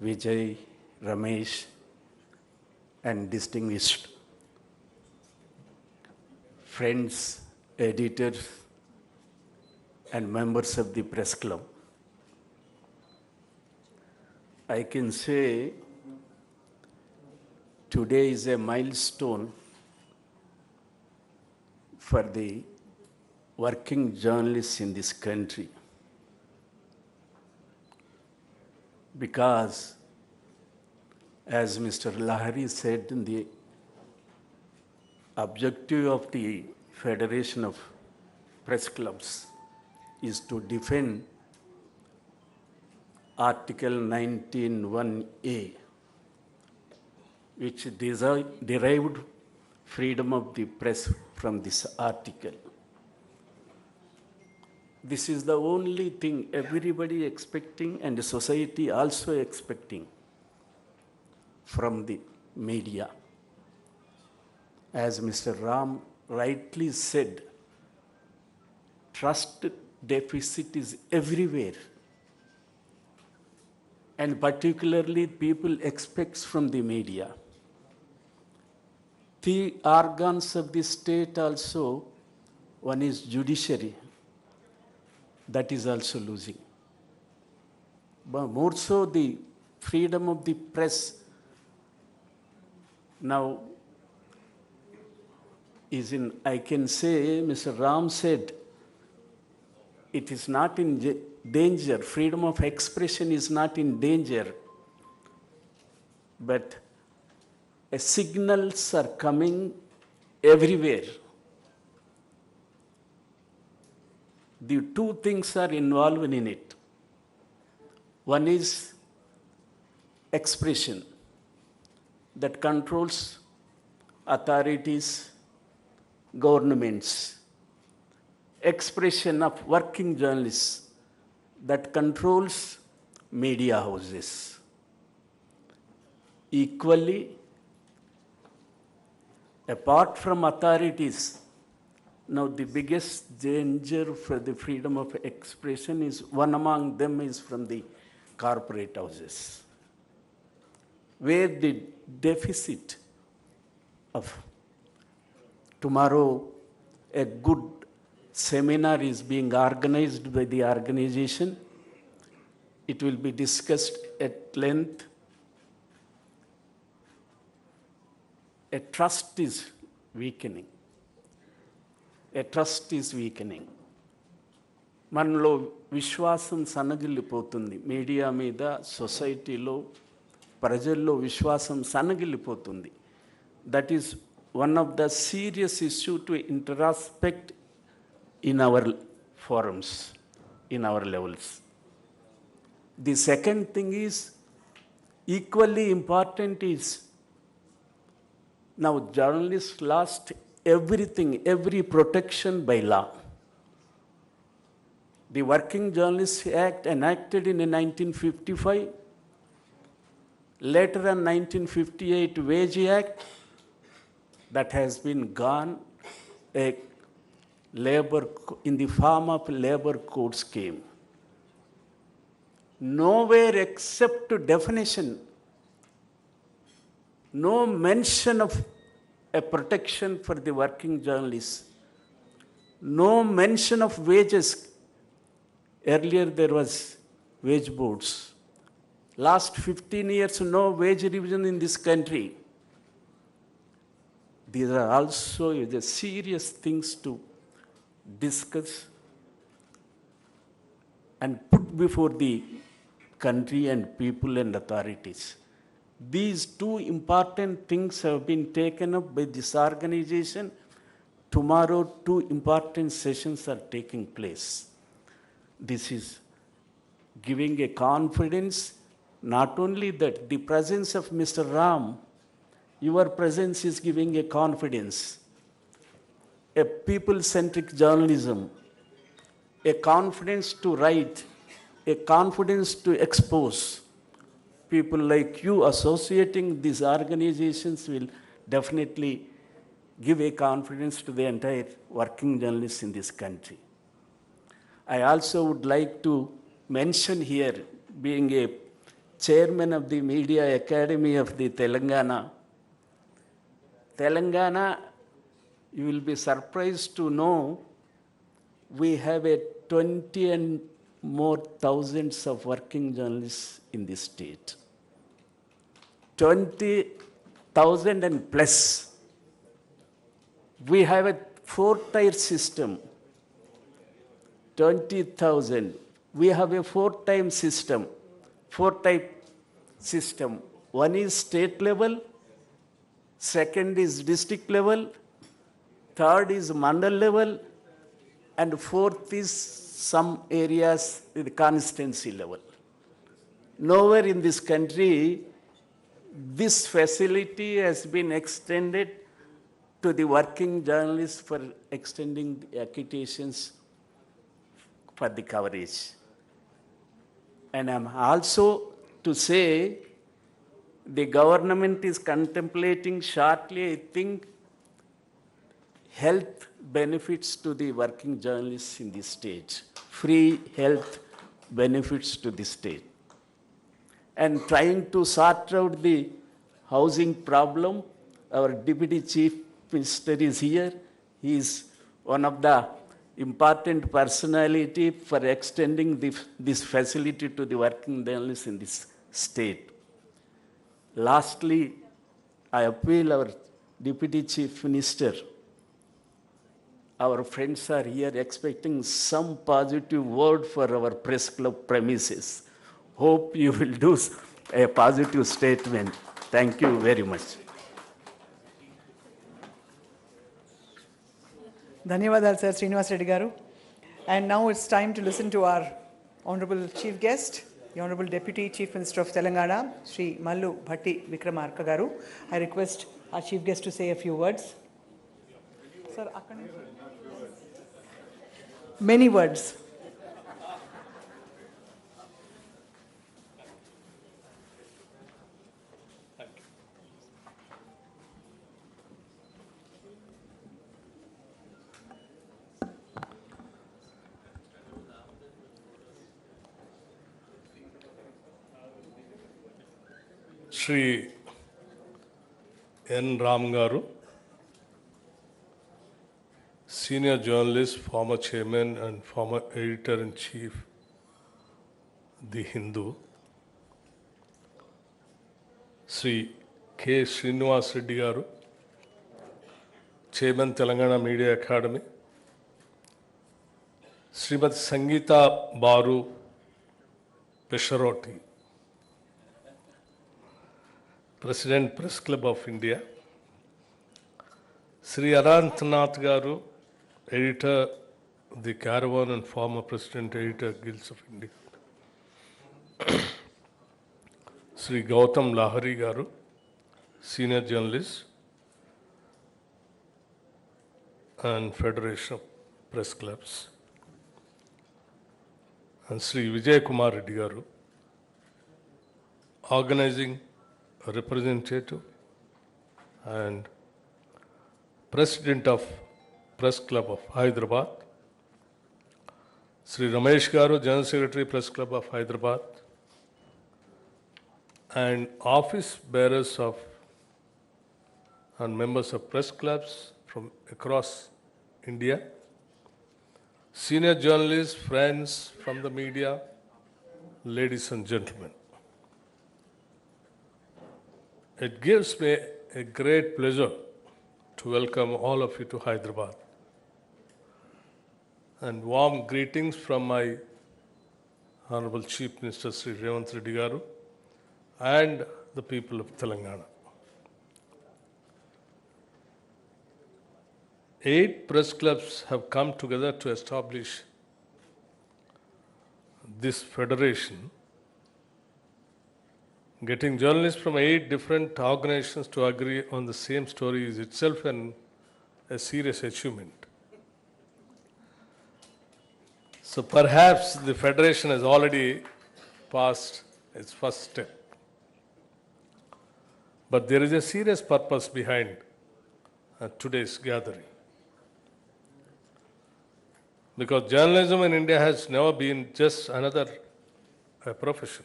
Vijay, Ramesh, and distinguished friends, editors, and members of the press club. I can say today is a milestone for the working journalists in this country, because as Mr. Lahari said, the objective of the Federation of Press Clubs is to defend Article 19(1)(a), which derived freedom of the press from this article. This is the only thing everybody expecting and the society also expecting from the media. As Mr. Ram rightly said, trust deficit is everywhere. And particularly people expect from the media. The organs of the state also, one is judiciary, that is also losing. But more so the freedom of the press now is in, I can say, Mr. Ram said, it is not in danger, freedom of expression is not in danger, but signals are coming everywhere. The two things are involved in it. One is expression that controls authorities, governments. Expression of working journalists that controls media houses. Equally, apart from authorities, now the biggest danger for the freedom of expression is, one among them is from the corporate houses, where the deficit of tomorrow a good seminar is being organized by the organization. It will be discussed at length. A trust is weakening. A trust is weakening. మనలో విశ్వాసం సన్నగిల్లిపోతుంది. Media మీద, సొసైటీలో, ప్రజల్లో విశ్వాసం సన్నగిల్లిపోతుంది. That is one of the serious issue to introspect in our forums, in our levels. The second thing is, equally important is, now journalists lost everything, every protection by law. The Working Journalists Act enacted in 1955, later in 1958 Wage Act, that has been gone in the form of labor code scheme. Nowhere except to definition, no mention of a protection for the working journalists, no mention of wages. Earlier there was wage boards. Last 15 years, no wage revision in this country. These are also the serious things to discuss and put before the country and people and authorities. These two important things have been taken up by this organization. Tomorrow, two important sessions are taking place. This is giving a confidence, not only that the presence of Mr. Ram, your presence is giving a confidence, a people-centric journalism, a confidence to write, a confidence to expose. People like you associating these organizations will definitely give a confidence to the entire working journalists in this country. I also would like to mention here, being a chairman of the Media Academy of the Telangana you will be surprised to know we have a 20 and more thousands of working journalists in this state. 20,000 and plus. We have a 4-tier system. 20,000. We have a 4-type system. 4-type system. One is state level, second is district level, third is mandal level, and fourth is some areas at the constituency level. Nowhere in this country, this facility has been extended to the working journalists for extending the accreditations for the coverage. And I'm also to say the government is contemplating shortly, I think, health benefits to the working journalists in the state, free health benefits to the state, and trying to sort out the housing problem. Our Deputy Chief Minister is here. He is one of the important personality for extending this facility to the working journalists in this state. Lastly, I appeal our Deputy Chief Minister. Our friends are here expecting some positive word for our press club premises. Hope you will do a positive statement. Thank you very much. Dhanyavadalu, sir, Srinivas Reddy garu. And now it's time to listen to our Honorable Chief Guest, the Honorable Deputy Chief Minister of Telangana, Shri Mallu Bhatti Vikramarka garu. I request our Chief Guest to say a few words. Sir, many words. Shri N. Ram garu, Senior Journalist, former Chairman and former Editor-in-Chief, The Hindu. Shri K. Srinivas Reddy garu, Chairman, Telangana Media Academy. Srimati Sangeeta Baru Pesharoti, President, Press Club of India. Sri Arantnath garu, Editor, The Caravan and former President, Editor, Guilds of India. Sri Gautam Lahari garu, Senior Journalist and Federation of Press Clubs. And Sri Vijay Kumar Reddy garu, Organizing Representative and President of Press Club of Hyderabad. Sri Ramesh garu, General Secretary, Press Club of Hyderabad, and office bearers of and members of press clubs from across India, senior journalists, friends from the media, ladies and gentlemen. It gives me a great pleasure to welcome all of you to Hyderabad. And warm greetings from my Honorable Chief Minister Sri Revanth Reddy garu and the people of Telangana. 8 press clubs have come together to establish this federation. Getting journalists from 8 different organizations to agree on the same story is itself a serious achievement. So perhaps the federation has already passed its first step. But there is a serious purpose behind today's gathering. Because journalism in India has never been just another profession.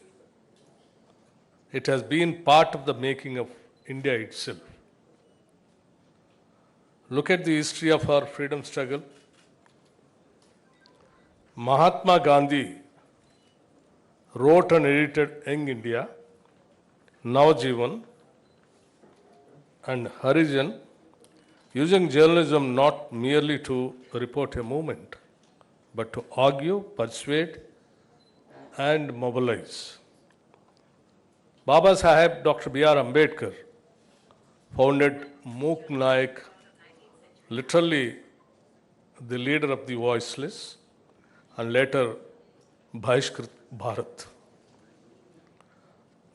It has been part of the making of India itself. look at the history of our freedom struggle. Mahatma Gandhi wrote and edited Young India, Navjivan, and Harijan, using journalism not merely to report a movement, but to argue, persuade, and mobilize. Baba Saheb Dr. B.R. Ambedkar founded Mook Naik, literally the leader of the voiceless, and later Bhashkrit Bharat.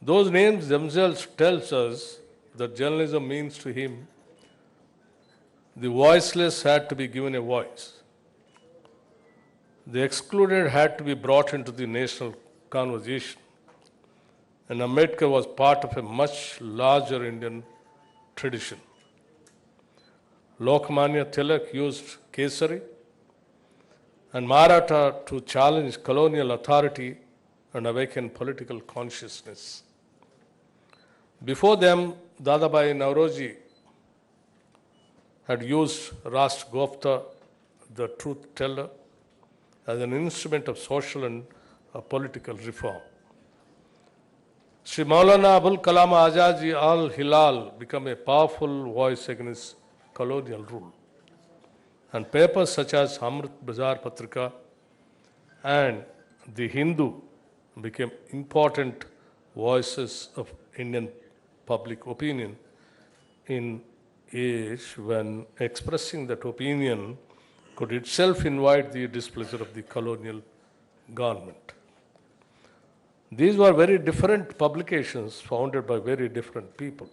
Those names themselves tells us that journalism means to him the voiceless had to be given a voice. The excluded had to be brought into the national conversation. And Ambedkar was part of a much larger Indian tradition. Lokmanya Tilak used Kesari and Maratha to challenge colonial authority and awaken political consciousness. Before them, Dadabhai Nauroji had used Rashtragopta, the truth teller, as an instrument of social and political reform. Sri Maulana Abul Kalam Azad Ji Al Hilal became a powerful voice against colonial rule. And papers such as Amrit Bazar Patrika and The Hindu became important voices of Indian public opinion in age when expressing that opinion could itself invite the displeasure of the colonial government. These were very different publications founded by very different people,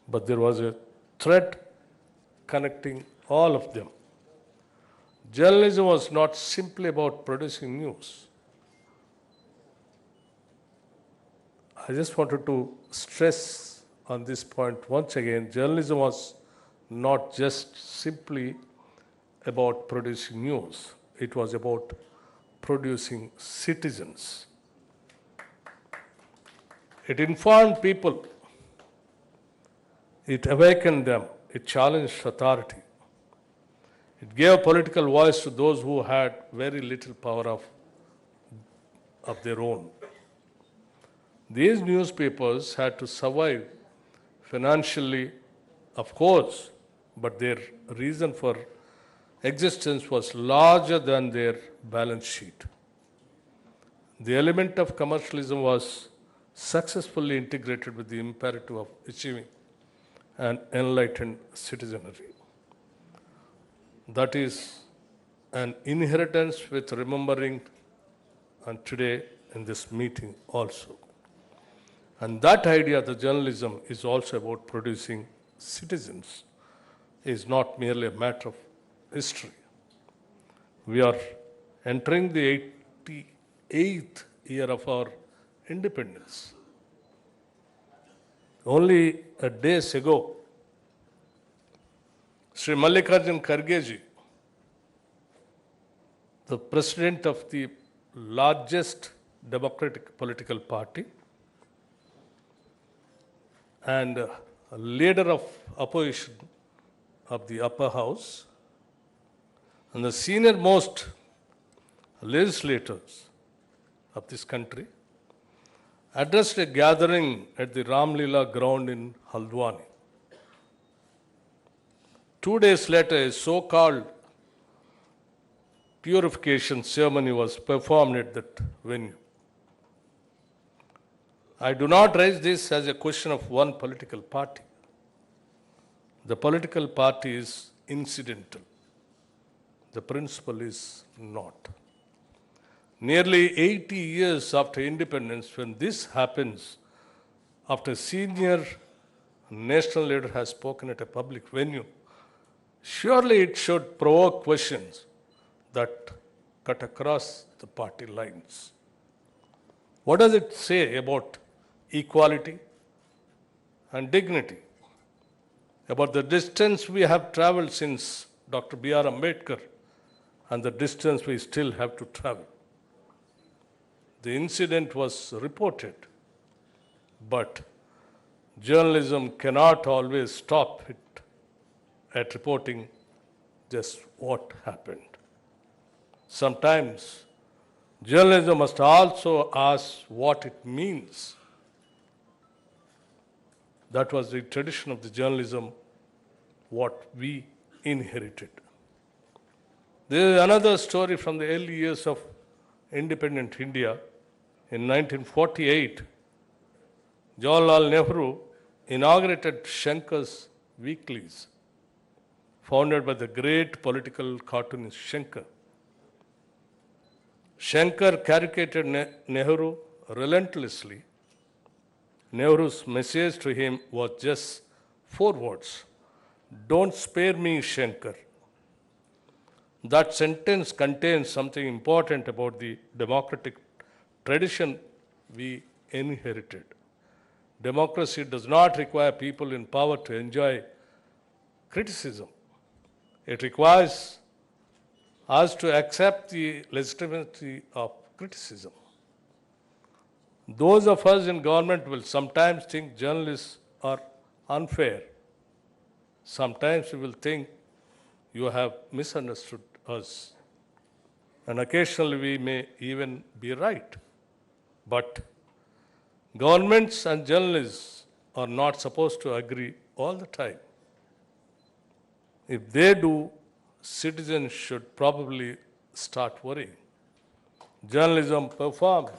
but there was a thread connecting all of them. Journalism was not simply about producing news. I just wanted to stress on this point once again. Journalism was not just simply about producing news. It was about producing citizens. It informed people. It awakened them. It challenged authority. It gave political voice to those who had very little power of their own. These newspapers had to survive financially, of course, but their reason for existence was larger than their balance sheet. The element of commercialism was successfully integrated with the imperative of achieving an enlightened citizenry. That is an inheritance with remembering, and today in this meeting also. And that idea, the journalism, is also about producing citizens, is not merely a matter of history. We are entering the 88th year of our independence. Only days ago, Sri Mallikarjun Kharge ji, the president of the largest democratic political party and a leader of opposition of the upper house and the senior most legislators of this country, addressed a gathering at the Ramlila ground in Haldwani. 2 days later, a so-called purification ceremony was performed at that venue. I do not raise this as a question of one political party. The political party is incidental. The principle is not. Nearly 80 years after independence, when this happens, after a senior national leader has spoken at a public venue, surely it should provoke questions that cut across the party lines. What does it say about equality and dignity? About the distance we have traveled since Dr. B.R. Ambedkar and the distance we still have to travel. The incident was reported, but journalism cannot always stop it at reporting just what happened. Sometimes journalism must also ask what it means. That was the tradition of the journalism, what we inherited. There is another story from the early years of independent India. In 1948, Jawaharlal Nehru inaugurated Shankar's weeklies, founded by the great political cartoonist Shankar. Shankar caricatured Nehru relentlessly. Nehru's message to him was just 4 words: "Don't spare me, Shankar." That sentence contains something important about the democratic tradition we inherited. Democracy does not require people in power to enjoy criticism. It requires us to accept the legitimacy of criticism. Those of us in government will sometimes think journalists are unfair. Sometimes we will think you have misunderstood us. And occasionally we may even be right. But governments and journalists are not supposed to agree all the time. If they do, citizens should probably start worrying. Journalism performs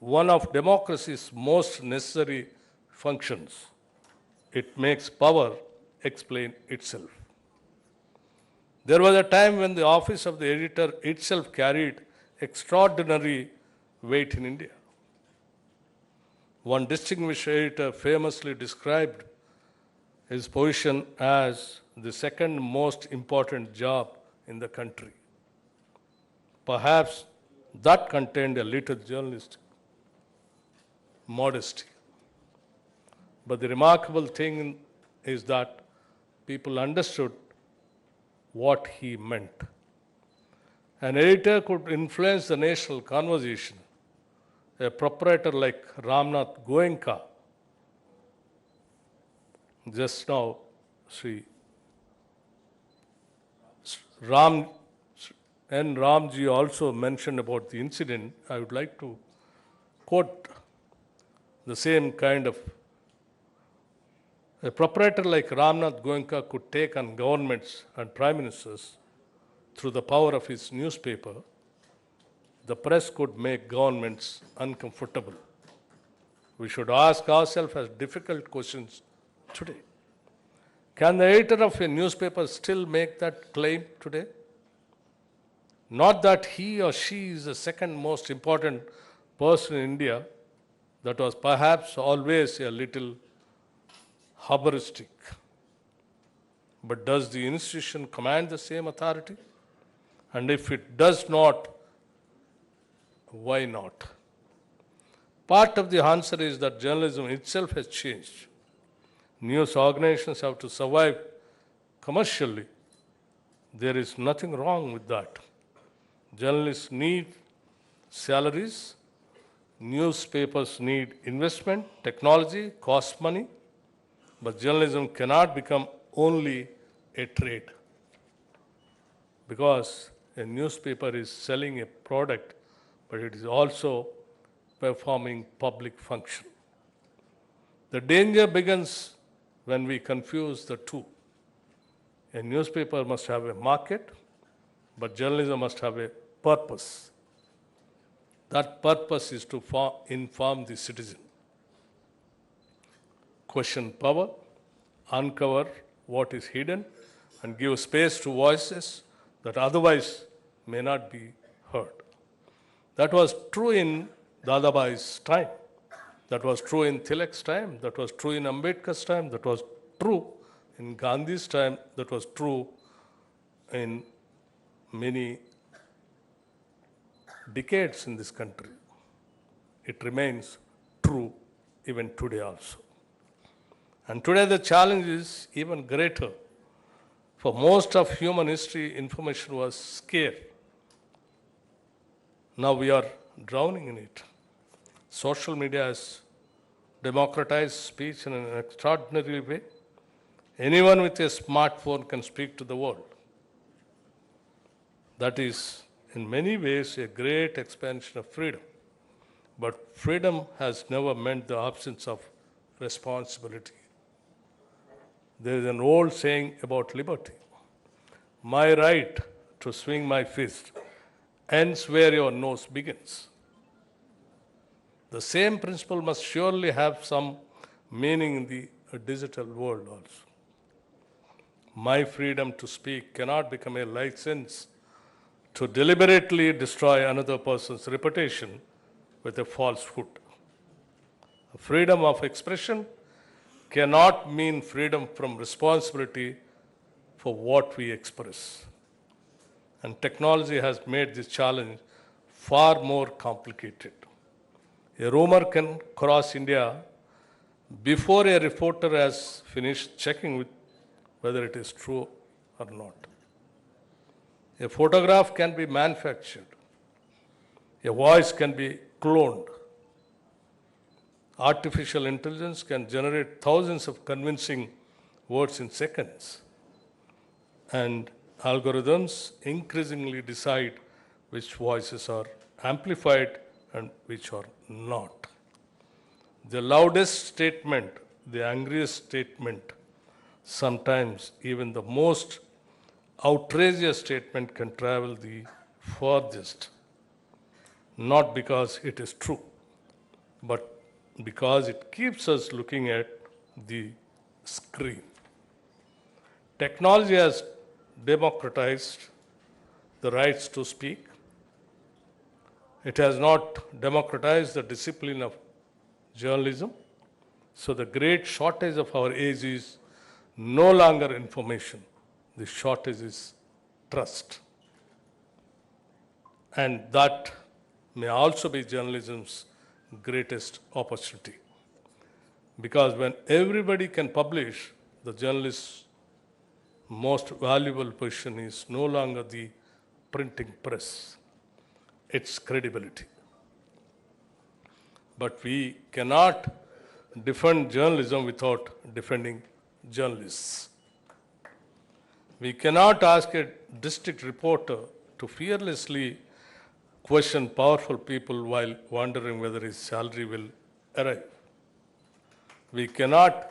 one of democracy's most necessary functions. It makes power explain itself. There was a time when the office of the editor itself carried extraordinary weight in India. One distinguished editor famously described his position as the second most important job in the country. Perhaps that contained a little journalistic modesty. But the remarkable thing is that people understood what he meant. An editor could influence the national conversation. A proprietor like Ramnath Goenka, just now, Sri Ramji also mentioned about the incident. I would like to quote the same kind of. A proprietor like Ramnath Goenka could take on governments and prime ministers through the power of his newspaper. The press could make governments uncomfortable. We should ask ourselves as difficult questions today. Can the editor of a newspaper still make that claim today? Not that he or she is the second most important person in India. That was perhaps always a little hubristic. But does the institution command the same authority? And if it does not, why not? Part of the answer is that journalism itself has changed. News organizations have to survive commercially. There is nothing wrong with that. Journalists need salaries. Newspapers need investment, technology, costs money. But journalism cannot become only a trade. Because a newspaper is selling a product, but it is also performing public function. The danger begins when we confuse the two. A newspaper must have a market, but journalism must have a purpose. That purpose is to inform the citizen, question power, uncover what is hidden, and give space to voices that otherwise may not be heard. That was true in Dadabhai's time. That was true in Tilak's time. That was true in Ambedkar's time. That was true in Gandhi's time. That was true in many decades in this country. It remains true even today also. And today the challenge is even greater. For most of human history, information was scarce. Now we are drowning in it. Social media has democratized speech in an extraordinary way. Anyone with a smartphone can speak to the world. That is, in many ways, a great expansion of freedom. But freedom has never meant the absence of responsibility. There is an old saying about liberty. My right to swing my fist ends where your nose begins. The same principle must surely have some meaning in the digital world also. My freedom to speak cannot become a license to deliberately destroy another person's reputation with a falsehood. Freedom of expression cannot mean freedom from responsibility for what we express. And technology has made this challenge far more complicated. A rumor can cross India before a reporter has finished checking with whether it is true or not. A photograph can be manufactured. A voice can be cloned. Artificial intelligence can generate thousands of convincing words in seconds. And algorithms increasingly decide which voices are amplified and which are not. The loudest statement, the angriest statement, sometimes even the most outrageous statement can travel the farthest, not because it is true, but because it keeps us looking at the screen. Technology has democratized the rights to speak. It has not democratized the discipline of journalism. So the great shortage of our age is no longer information. The shortage is trust. And that may also be journalism's greatest opportunity. Because when everybody can publish, the journalist's most valuable position is no longer the printing press, its credibility. But we cannot defend journalism without defending journalists. We cannot ask a district reporter to fearlessly question powerful people while wondering whether his salary will arrive. We cannot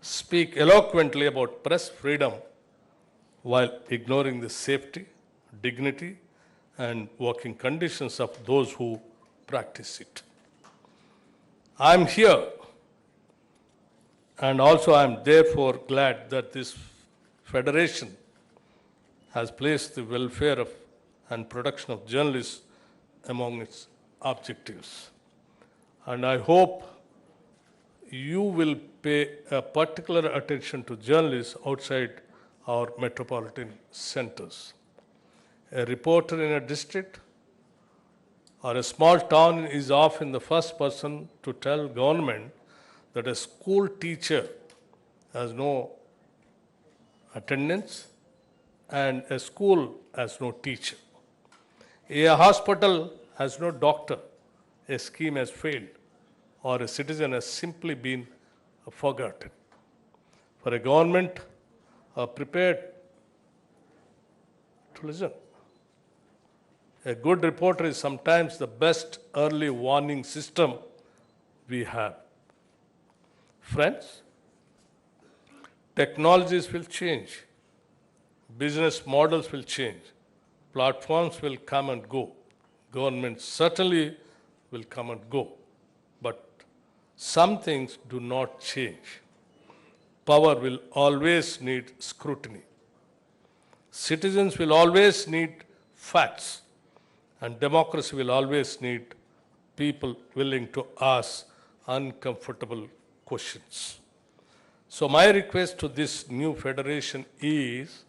speak eloquently about press freedom while ignoring the safety, dignity, and working conditions of those who practice it. I'm here, and also I'm therefore glad that this federation has placed the welfare of and protection of journalists among its objectives. And I hope you will pay a particular attention to journalists outside our metropolitan centers. A reporter in a district or a small town is often the first person to tell government that a school teacher has no attendance and a school has no teacher. A hospital has no doctor, a scheme has failed, or a citizen has simply been forgotten. For a government prepared to listen, a good reporter is sometimes the best early warning system we have. Friends, technologies will change, business models will change, platforms will come and go, governments certainly will come and go, but some things do not change. Power will always need scrutiny. Citizens will always need facts, and democracy will always need people willing to ask uncomfortable questions. So my request to this new federation is,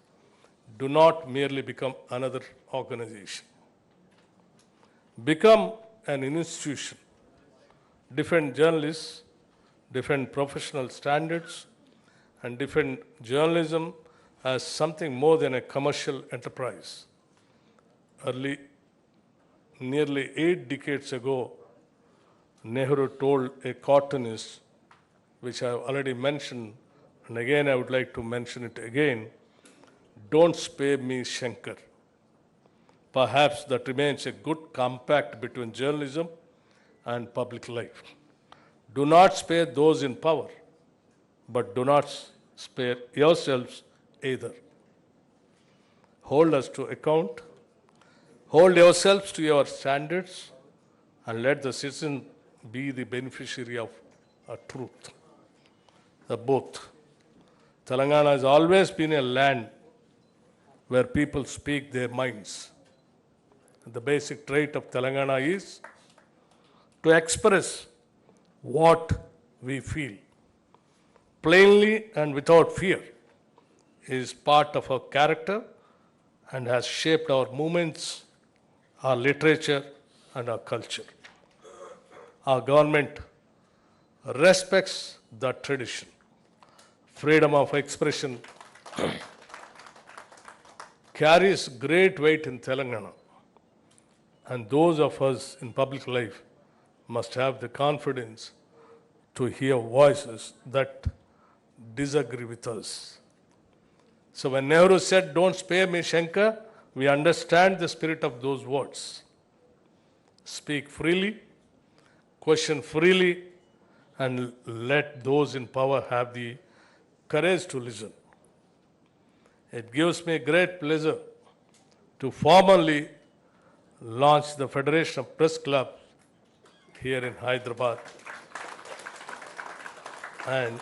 do not merely become another organization. Become an institution. Defend journalists, defend professional standards, and defend journalism as something more than a commercial enterprise. Nearly 8 decades ago, Nehru told a cartoonist, which I have already mentioned, and again I would like to mention it again, don't spare me Shankar. Perhaps that remains a good compact between journalism and public life. Do not spare those in power, but do not spare yourselves either. Hold us to account, hold yourselves to your standards, and let the citizen be the beneficiary of a truth. The both. Telangana has always been a land where people speak their minds. The basic trait of Telangana is to express what we feel plainly and without fear. It is part of our character and has shaped our movements, our literature, and our culture. Our government respects that tradition. Freedom of expression carries great weight in Telangana, and those of us in public life must have the confidence to hear voices that disagree with us. So when Nehru said, "Don't spare me, Shankar," we understand the spirit of those words. Speak freely, question freely, and let those in power have the courage to listen. It gives me great pleasure to formally launch the Federation of Press Club here in Hyderabad. And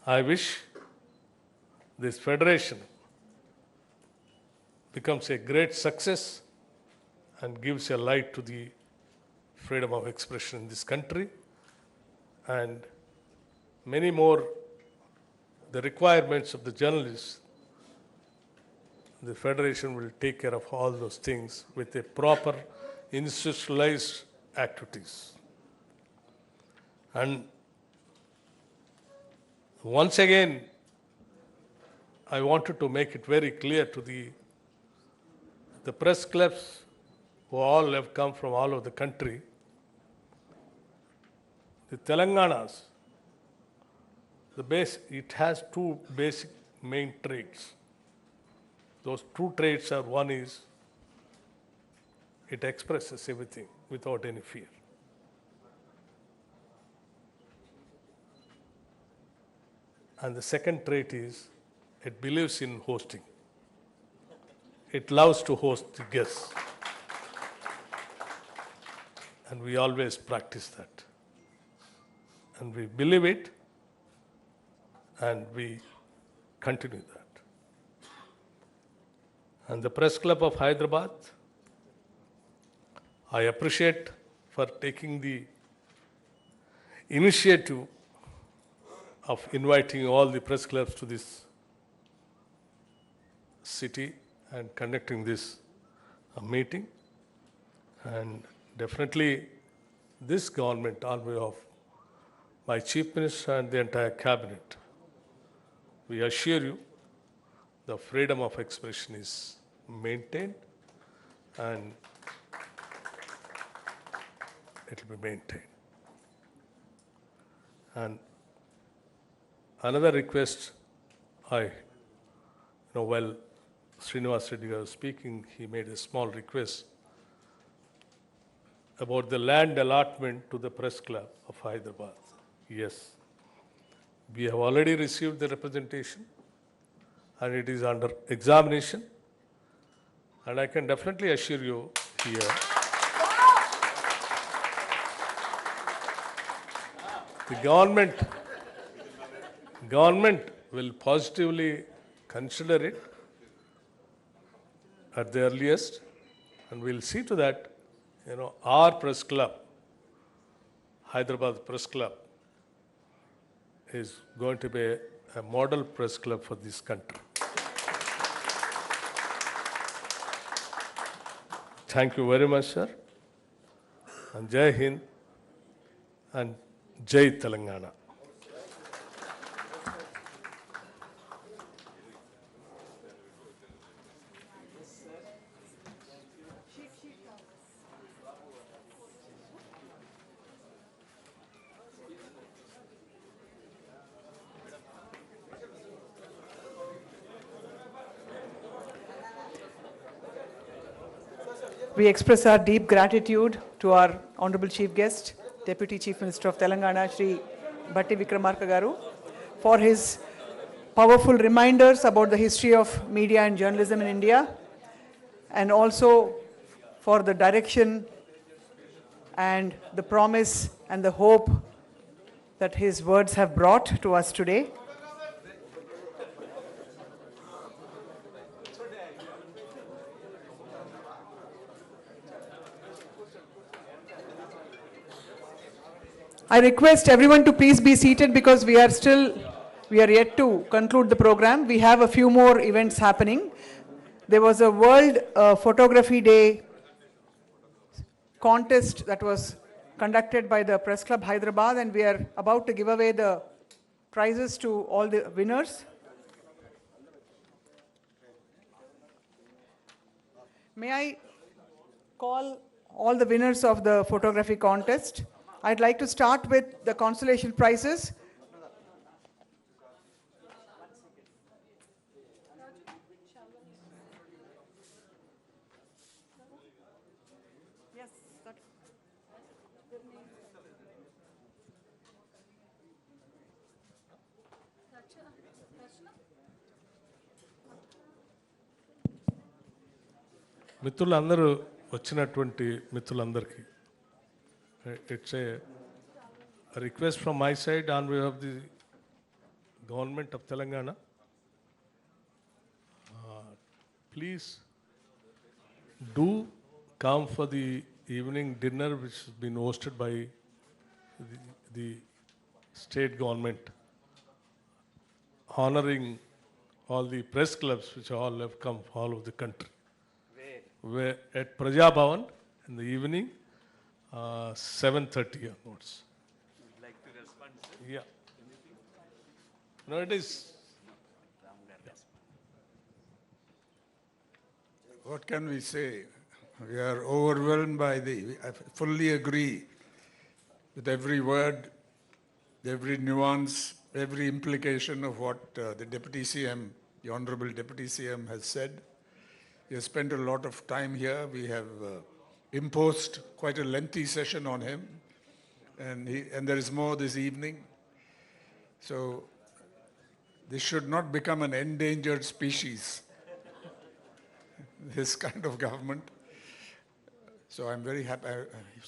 I wish this federation becomes a great success and gives a light to the freedom of expression in this country, and many more the requirements of the journalists. The federation will take care of all those things with a proper institutionalized activities. And once again, I wanted to make it very clear to the press clubs who all have come from all over the country. The Telangana's, it has two basic main traits. Those two traits are, one is it expresses everything without any fear. And the second trait is it believes in hosting. It loves to host the guests. And we always practice that. And we believe it, and we continue that. And the Press Club of Hyderabad, I appreciate for taking the initiative of inviting all the press clubs to this city and conducting this meeting. And definitely this government, on behalf of my Chief Minister and the entire cabinet, we assure you the freedom of expression is maintained and it will be maintained. And another request, while Srinivas Reddy was speaking, he made a small request about the land allotment to the Press Club of Hyderabad. Yes, we have already received the representation and it is under examination. And I can definitely assure you here, the government will positively consider it at the earliest, and we'll see to that, our press club, Hyderabad Press Club, is going to be a model press club for this country. Thank you very much, sir. And Jai Hind and Jai Telangana. We express our deep gratitude to our Honorable Chief Guest, Deputy Chief Minister of Telangana, Shri Bhatti Vikramarka Garu, for his powerful reminders about the history of media and journalism in India, and also for the direction and the promise and the hope that his words have brought to us today. I request everyone to please be seated because we are yet to conclude the program. We have a few more events happening. There was a World Photography Day contest that was conducted by the Press Club Hyderabad, and we are about to give away the prizes to all the winners. May I call all the winners of the photography contest? I'd like to start with the consolation prizes. మిత్రులందరూ వచ్చినటువంటి మిత్రులందరికీ it's a request from my side on behalf of the government of Telangana, please do come for the evening dinner which has been hosted by the state government, honoring all the press clubs which all have come all over the country. Where at Praja Bhavan in the evening, 7:30 onwards. Would like to respond, sir? Yeah. No, it is. What can we say? We are overwhelmed by I fully agree with every word, every nuance, every implication of what the Deputy CM, the Honorable Deputy CM has said. He has spent a lot of time here. We have imposed quite a lengthy session on him, and there is more this evening. So this should not become an endangered species, this kind of government. So I'm very happy.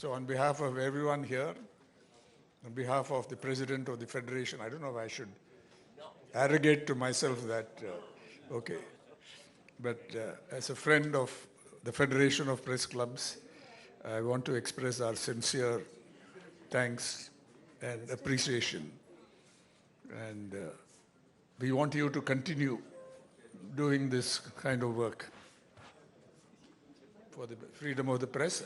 So on behalf of everyone here, on behalf of the President of the Federation, I don't know if I should arrogate to myself that, okay. But as a friend of the Federation of Press Clubs, I want to express our sincere thanks and appreciation. And we want you to continue doing this kind of work for the freedom of the press.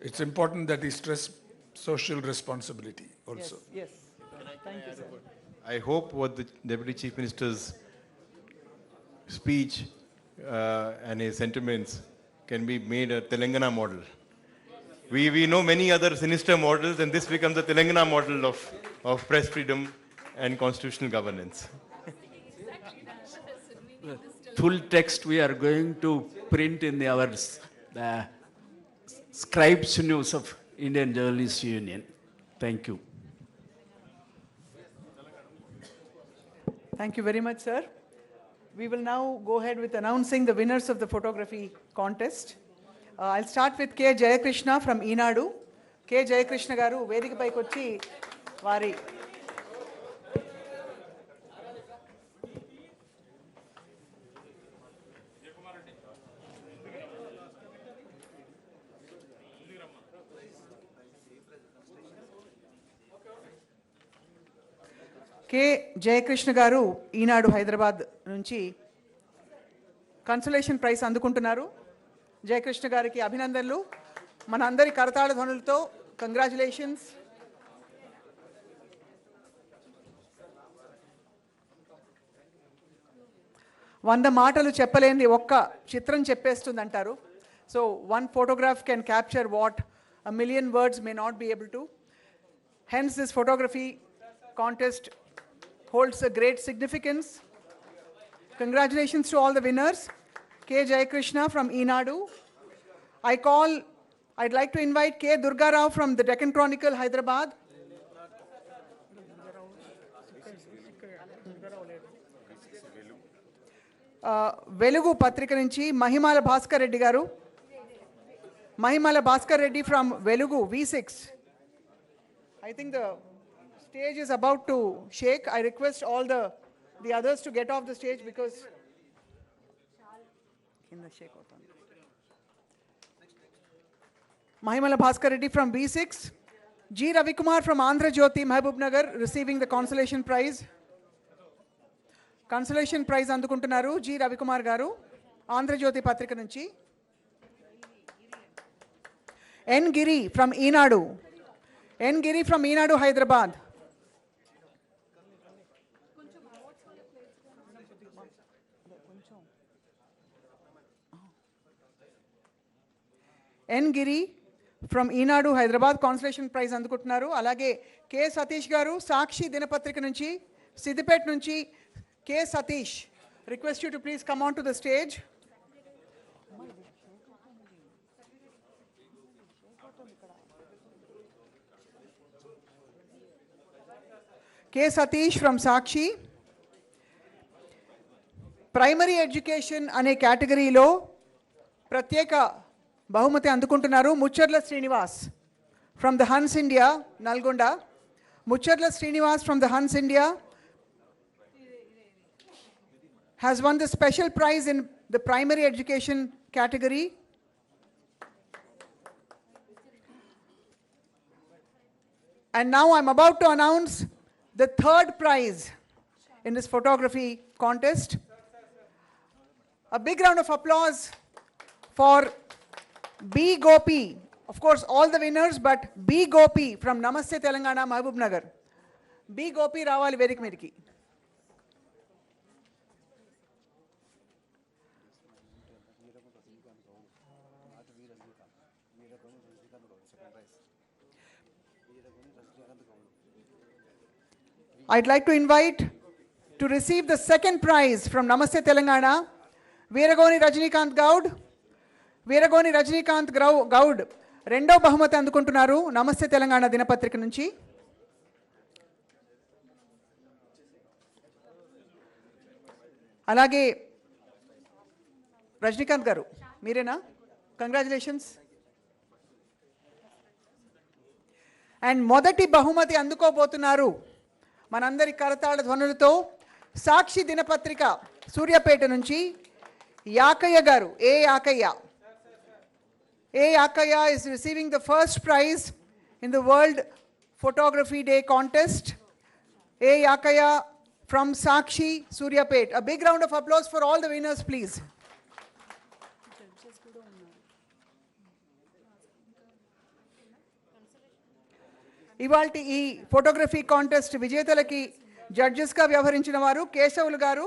It's important that we stress social responsibility also. Yes. Thank you, sir. I hope what the Deputy Chief Minister's speech and his sentiments can be made a Telangana model. We know many other sinister models, and this becomes the Telangana model of press freedom and constitutional governance. Full text we are going to print in our Scribes News of Indian Journalists Union. Thank you. Thank you very much, sir. We will now go ahead with announcing the winners of the photography contest. I'll start with K. Jayakrishna from Eenadu. K. Jayakrishna garu vedika paiki vachi vari K. Jayakrishna garu Eenadu Hyderabad nunchi consolation prize అందుకుంటున్నారు. జయకృష్ణ గారికి అభినందనలు. మనందరి కరతాళ ధ్వనులతో congratulations. వంద మాటలు చెప్పలేని ఒక్క చిత్రం చెప్పేస్తుంది అంటారు. So one photograph can capture what a million words may not be able to. Hence this photography contest holds a great significance. Congratulations to all the winners. K. Jayakrishna from Eenadu, I'd like to invite K. Durga Rao from the Deccan Chronicle, Hyderabad. Velugu Patrika nunchi Mahimala Bhaskar Reddy garu. Mahimala Bhaskar Reddy from Velugu, V6. I think the stage is about to shake. I request all the others to get off the stage because Mahimala Bhaskar Reddy from V6. G. Ravikumar from Andhra Jyoti, Mahbub Nagar, receiving the consolation prize. Consolation prize అందుకుంటున్నారు G. Ravikumar garu, Andhra Jyoti Patrika nunchi. N. Giri from Eenadu. N. Giri from Eenadu, Hyderabad. N. Giri from Eenadu, Hyderabad, consolation prize అందుకుంటున్నారు. అలాగే K. Satish garu, Sakshi Dinapatrika nunchi, Siddipet nunchi. K. Satish, request you to please come on to the stage. K. Satish from Sakshi. Primary education అనే కేటగిరీలో ప్రత్యేక బహుమతి అందుకుంటున్నారు Mucherla Srinivas from the Hans India, Nalgonda. Mucherla Srinivas from the Hans India has won the special prize in the primary education category. And now I'm about to announce the third prize in this photography contest. A big round of applause for B. Gopi. Of course, all the winners, but B. Gopi from Namaste Telangana, Mahbub Nagar. B. Gopi Ravali Vedik Miriki. I'd like to invite to receive the second prize from Namaste Telangana, Veeragoni Rajnikant Gaud. Veeragoni Rajnikant Gaud, రెండో బహుమతి అందుకుంటున్నారు నమస్తే తెలంగాణ దినపత్రిక నుంచి. అలాగే రజనీకాంత్ గారు మీరేనా? Congratulations. And మొదటి బహుమతి అందుకోబోతున్నారు మనందరి కరతాళ ధ్వనులతో సాక్షి దినపత్రిక సూర్యాపేట నుంచి యాకయ్య గారు. ఏ Yakaiah. A. Yakaya is receiving the first prize in the World Photography Day contest. A. Yakaya from Sakshi, Suryapet. A big round of applause for all the winners, please. ఇవాల్టి ఈ ఫోటోగ్రఫీ కాంటెస్ట్ విజేతలకి జడ్జెస్గా వ్యవహరించిన వారు కేశవులు గారు.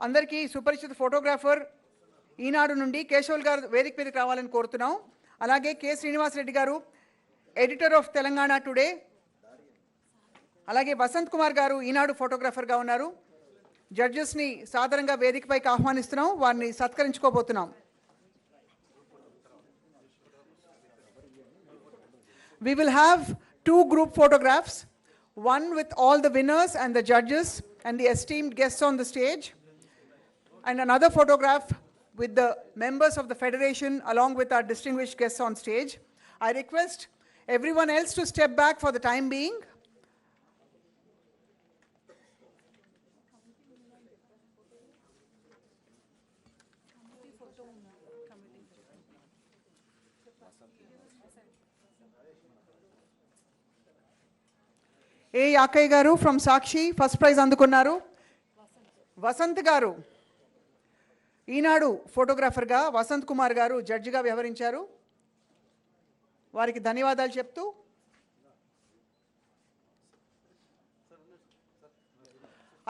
అందరికీ సుపరిచిత ఫోటోగ్రాఫర్ ఈనాడు నుండి కేశవులు గారు వేదిక మీదకి రావాలని కోరుతున్నాం. అలాగే కె శ్రీనివాస్ రెడ్డి గారు, ఎడిటర్ ఆఫ్ తెలంగాణ టుడే. అలాగే వసంత్ కుమార్ గారు ఈనాడు ఫోటోగ్రాఫర్గా ఉన్నారు. జడ్జెస్ని సాధారణంగా వేదికపైకి ఆహ్వానిస్తున్నాం, వారిని సత్కరించుకోబోతున్నాం. We will have 2 group photographs, one with all the winners and the judges and the esteemed guests on the stage, and another photograph with the members of the federation along with our distinguished guests on stage. I request everyone else to step back for the time being. A. Yakai garu from Sakshi, first prize అందుకున్నారు. వసంత్ గారు ఈనాడు ఫోటోగ్రాఫర్గా, వసంత్ కుమార్ గారు జడ్జిగా వ్యవహరించారు. వారికి ధన్యవాదాలు చెప్తూ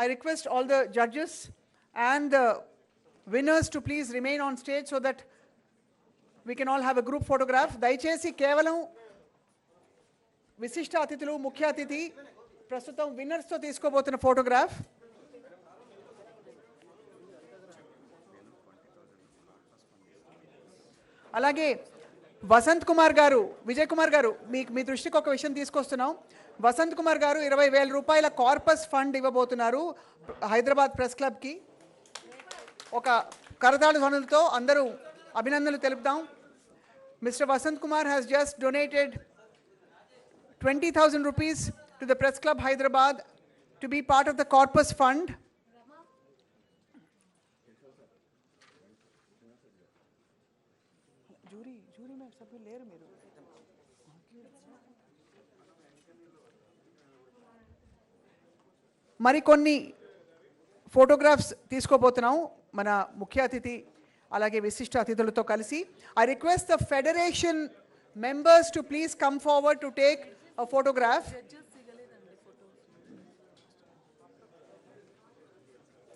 I request all the judges and the winners to please remain on stage so that we can all have a group photograph. దయచేసి కేవలం విశిష్ట అతిథులు, ముఖ్య అతిథి ప్రస్తుతం విన్నర్స్తో తీసుకోబోతున్న ఫోటోగ్రాఫ్. అలాగే వసంత్ కుమార్ గారు, విజయ్ కుమార్ గారు, మీ దృష్టికి ఒక విషయం తీసుకొస్తున్నాం. వసంత్ కుమార్ గారు 20,000 రూపాయల కార్పస్ ఫండ్ ఇవ్వబోతున్నారు హైదరాబాద్ ప్రెస్ క్లబ్కి. ఒక కరతాళ ధ్వనులతో అందరూ అభినందనలు తెలుపుదాం. Mr. Vasant Kumar has just donated 20,000 rupees to the Press Club Hyderabad to be part of the corpus fund. మరికొన్ని ఫోటోగ్రాఫ్స్ తీసుకోబోతున్నాం మన ముఖ్య అతిథి అలాగే విశిష్ట అతిథులతో కలిసి. I request the federation members to please come forward to take a photograph.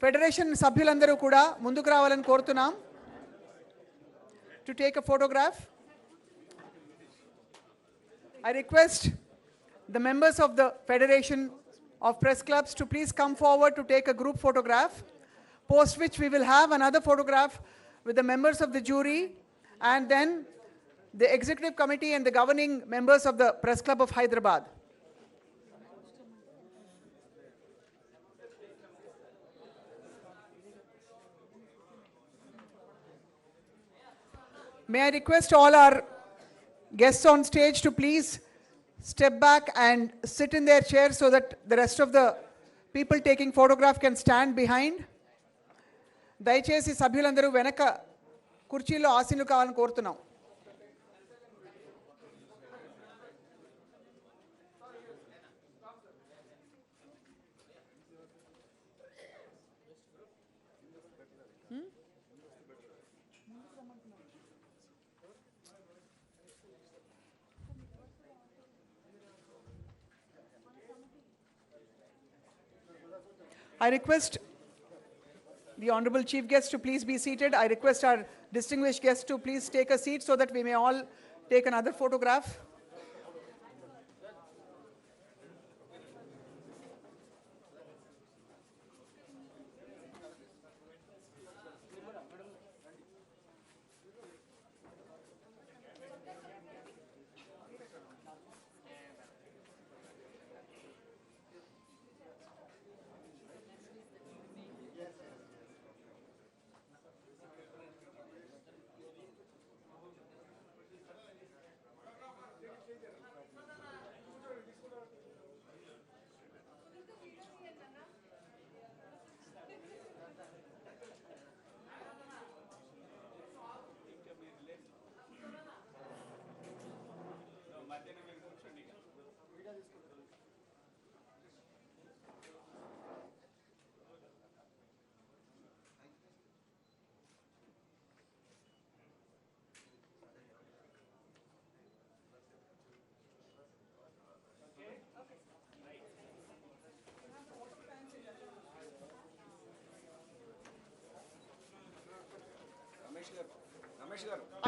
Federation సభ్యులందరూ కూడా ముందుకు రావాలని కోరుతున్నాం to take a photograph. I request the members of the Federation of Press Clubs to please come forward to take a group photograph, post which we will have another photograph with the members of the jury and then the executive committee and the governing members of the Press Club of Hyderabad. May I request all our guests on stage to please step back and sit in their chairs so that the rest of the people taking photograph can stand behind. దయచేసి సభ్యులందరూ వెనక కుర్చీలో ఆసీనులు కావాలని కోరుతున్నాం. I request the Honorable Chief Guest to please be seated. I request our distinguished guests to please take a seat so that we may all take another photograph.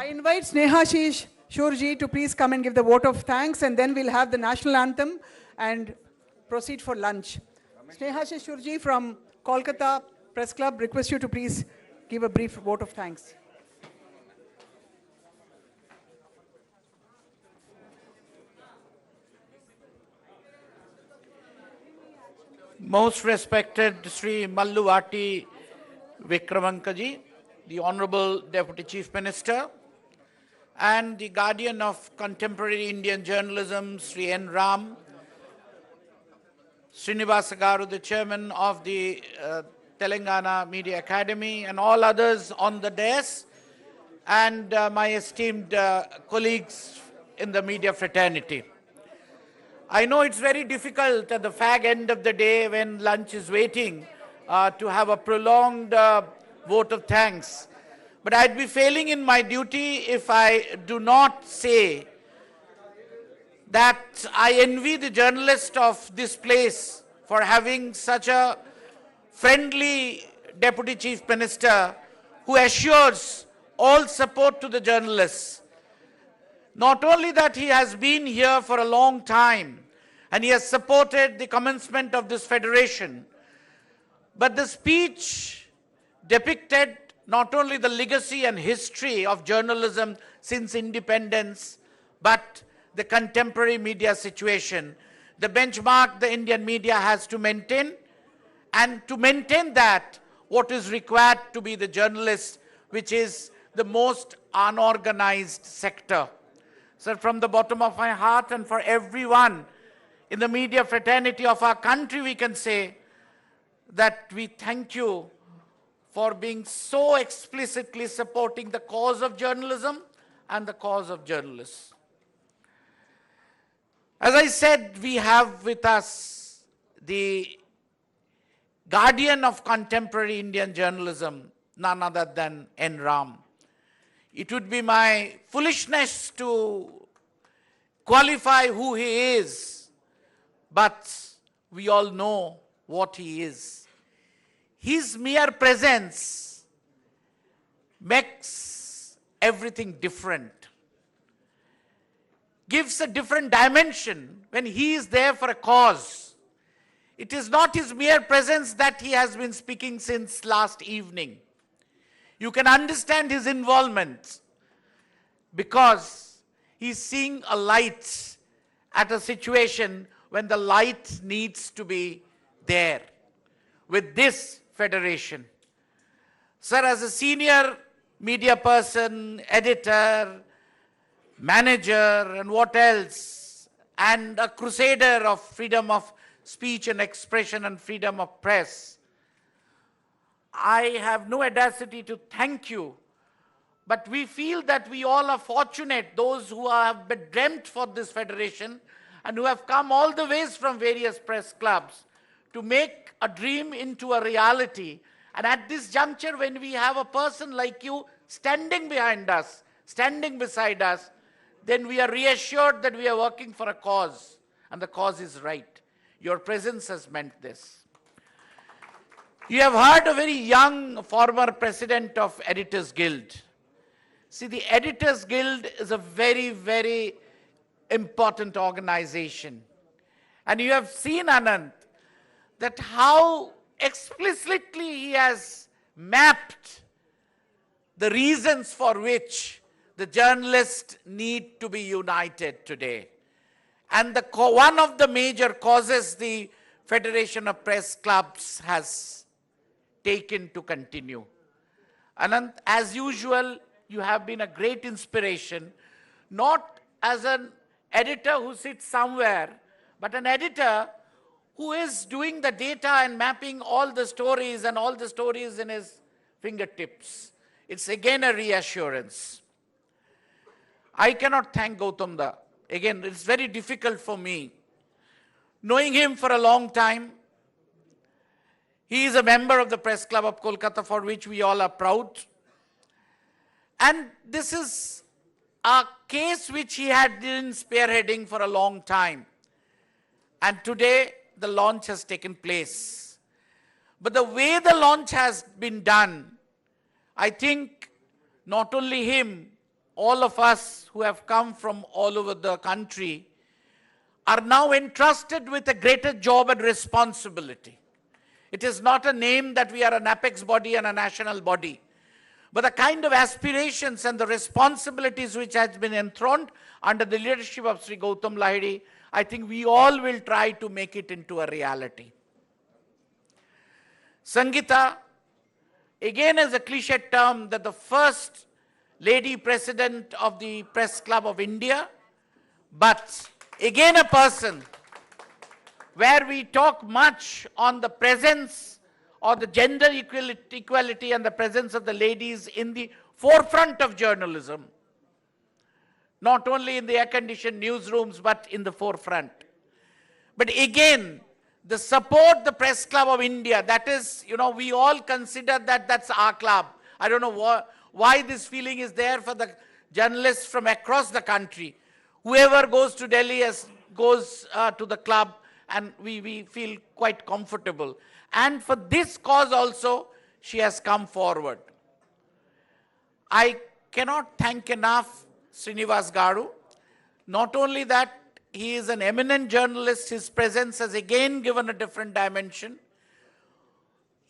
I invite Snehashish Shurji to please come and give the vote of thanks, and then we'll have the national anthem and proceed for lunch. Snehashish Shurji from Kolkata Press Club requests you to please give a brief vote of thanks. Most respected Sri Mallu Bhatti Vikramarka ji, the Honorable Deputy Chief Minister, and the guardian of contemporary Indian journalism, Sri N. Ram, Srinivasa Garu, the chairman of the Telangana Media Academy, and all others on the dais, and my esteemed colleagues in the media fraternity. I know it's very difficult at the fag end of the day when lunch is waiting to have a prolonged vote of thanks. But I'd be failing in my duty if I do not say that I envy the journalists of this place for having such a friendly Deputy Chief Minister who assures all support to the journalists. Not only that, he has been here for a long time and he has supported the commencement of this federation, but the speech depicted not only the legacy and history of journalism since independence, but the contemporary media situation, the benchmark the Indian media has to maintain, and to maintain that, what is required to be the journalist, which is the most unorganized sector. So from the bottom of my heart and for everyone in the media fraternity of our country, we can say that we thank you for being so explicitly supporting the cause of journalism and the cause of journalists. As I said, we have with us the guardian of contemporary Indian journalism, none other than N. Ram. It would be my foolishness to qualify who he is, but we all know what he is. His mere presence makes everything different, gives a different dimension when he is there for a cause. It is not his mere presence that he has been speaking since last evening. You can understand his involvement because he's seeing a light at a situation when the light needs to be there with this federation. Sir, as a senior media person, editor, manager, and what else, and a crusader of freedom of speech and expression and freedom of press, I have no audacity to thank you, but we feel that we all are fortunate, those who have been dreamt for this federation and who have come all the ways from various press clubs to make a dream into a reality. And at this juncture, when we have a person like you standing behind us, standing beside us, then we are reassured that we are working for a cause, and the cause is right. Your presence has meant this. You have heard a very young former president of Editors Guild. See, the Editors Guild is a very, very important organization. And you have seen, Anand, that how explicitly he has mapped the reasons for which the journalists need to be united today. And one of the major causes the Federation of Press Clubs has taken to continue. Anand, as usual, you have been a great inspiration, not as an editor who sits somewhere, but an editor who is doing the data and mapping all the stories and all the stories in his fingertips. It's again a reassurance. I cannot thank Gautam Da. Again, it's very difficult for me. Knowing him for a long time, he is a member of the Press Club of Kolkata, for which we all are proud. And this is a case which he had been spearheading for a long time. And today, the launch has taken place. But the way the launch has been done, I think not only him, all of us who have come from all over the country are now entrusted with a greater job and responsibility. It is not a name that we are an apex body and a national body, but the kind of aspirations and the responsibilities which has been enthroned under the leadership of Sri Gautam Lahiri, I think we all will try to make it into a reality. Sangeeta, again is a cliche term that the first lady president of the Press Club of India, but again a person where we talk much on the presence or the gender equality and the presence of the ladies in the forefront of journalism, not only in the air-conditioned newsrooms, but in the forefront. But again, the support the Press Club of India, that is, we all consider that that's our club. I don't know why this feeling is there for the journalists from across the country. Whoever goes to Delhi goes to the club, and we feel quite comfortable. And for this cause also, she has come forward. I cannot thank enough Srinivas Garu. Not only that, he is an eminent journalist. His presence has again given a different dimension.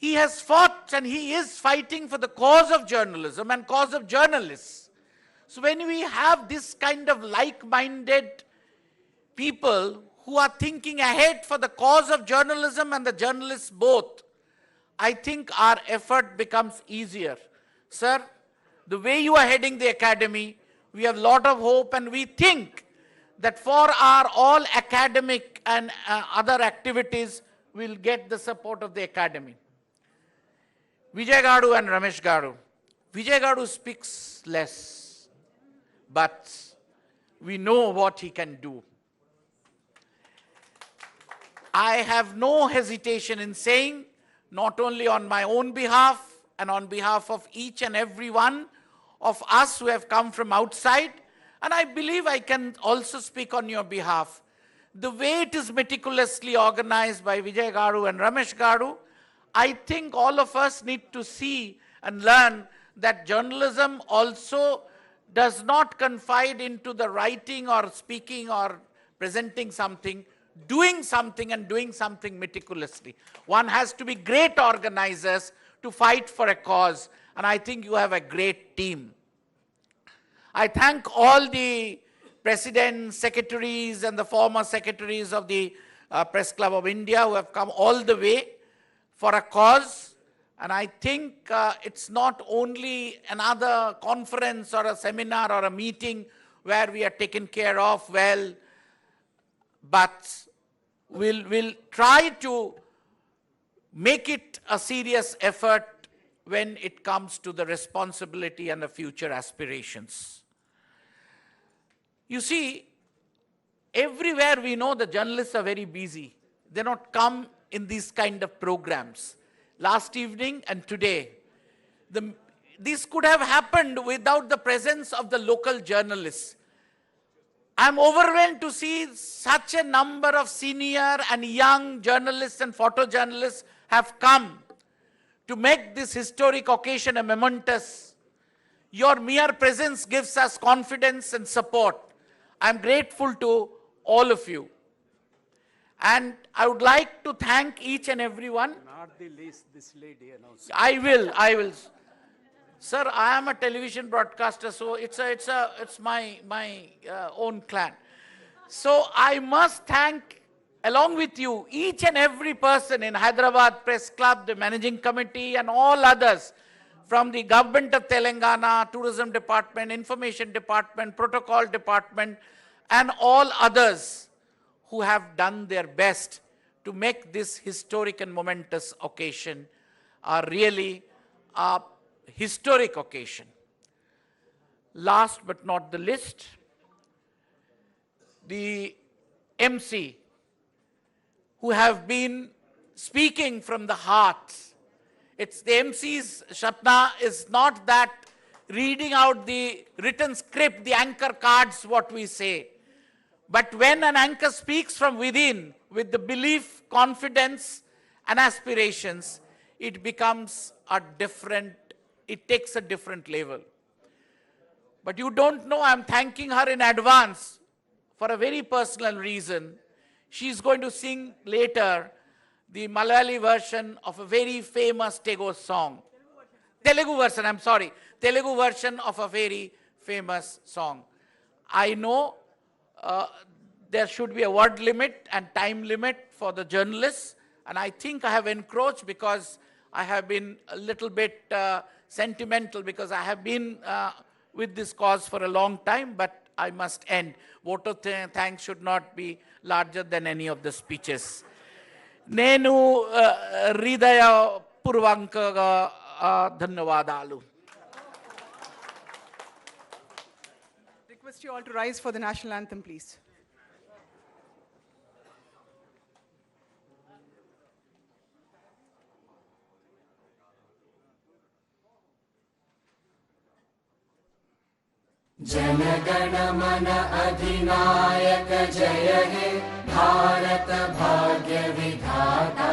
he has fought and he is fighting for the cause of journalism and cause of journalists. So when we have this kind of like-minded people who are thinking ahead for the cause of journalism and the journalists both, I think our effort becomes easier. Sir, the way you are heading the academy, we have a lot of hope, and we think that for our all academic and other activities, we'll get the support of the academy. Vijay Gadu and Ramesh Gadu. Vijay Gadu speaks less, but we know what he can do. I have no hesitation in saying, not only on my own behalf and on behalf of each and every one of us who have come from outside, and I believe I can also speak on your behalf, the way it is meticulously organized by Vijay Gadu and Ramesh Gadu, I think all of us need to see and learn that journalism also does not confide into the writing or speaking or presenting something, doing something and doing something meticulously. One has to be great organizers to fight for a cause, and I think you have a great team. I thank all the presidents, secretaries, and the former secretaries of the Press Club of India who have come all the way for a cause. And I think it's not only another conference or a seminar or a meeting where we are taken care of well, but we'll try to make it a serious effort when it comes to the responsibility and the future aspirations. You see, everywhere we know the journalists are very busy. They don't come in these kind of programs. Last evening and today, this could have happened without the presence of the local journalists. I'm overwhelmed to see such a number of senior and young journalists and photojournalists have come to make this historic occasion a momentous. Your mere presence gives us confidence and support. I'm grateful to all of you. And I would like to thank each and everyone. Not the least, this lady announced. I will. Sir, I am a television broadcaster, so it's my own clan. So I must thank, along with you, each and every person in Hyderabad Press Club, the managing committee, and all others from the government of Telangana, tourism department, information department, protocol department, and all others who have done their best to make this historic and momentous occasion really a historic occasion. Last but not the least, the MC who have been speaking from the heart. It's the MC's Shatna is not that reading out the written script, the anchor cards, what we say. But when an anchor speaks from within, with the belief, confidence, and aspirations, it becomes it takes a different level. But you don't know, I'm thanking her in advance for a very personal reason. She's going to sing later the Malayali version of a very famous Telugu song. Telugu version of a very famous song. I know there should be a word limit and time limit for the journalists, and I think I have encroached because I have been a little bit sentimental because I have been with this cause for a long time, but I must end. Vote of thanks should not be larger than any of the speeches. Nenu hridaya purvankaga dhanyavadalu. Request you all to rise for the national anthem, please. जनगण मन अधिनायक जय हे भारत भाग्य विधाता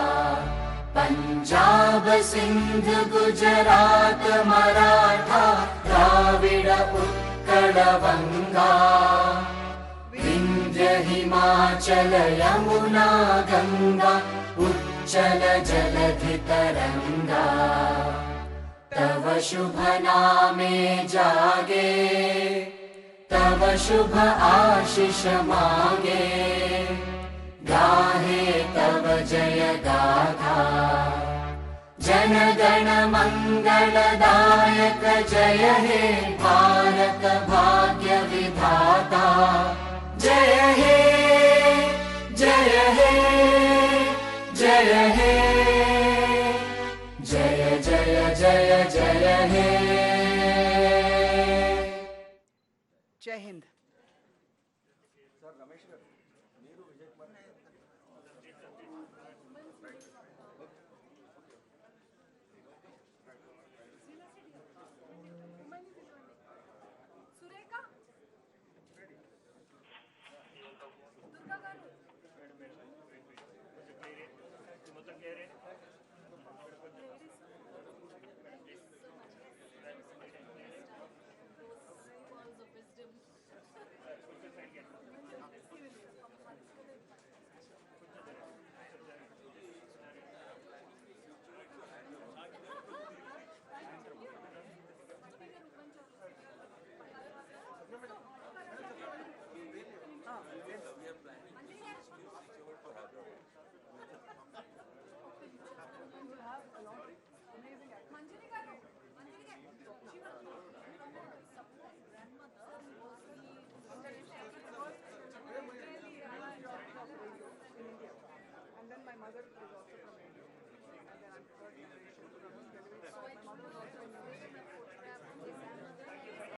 पंजाब सिंध गुजरात मराठा द्राविड़ उत्कल बंगा विंध्य हिमाचल यमुना गंगा चञ्चल जलधितरङ्गा तव शुभ नामे जागे तव शुभ आशीष मागे गाहे तव जय गाथा जन गण मंगलदायक जय हे भारत भाग्य विधाता जय हे जय हे जय हे जय जय जय जय हे जय हिंद। Get it.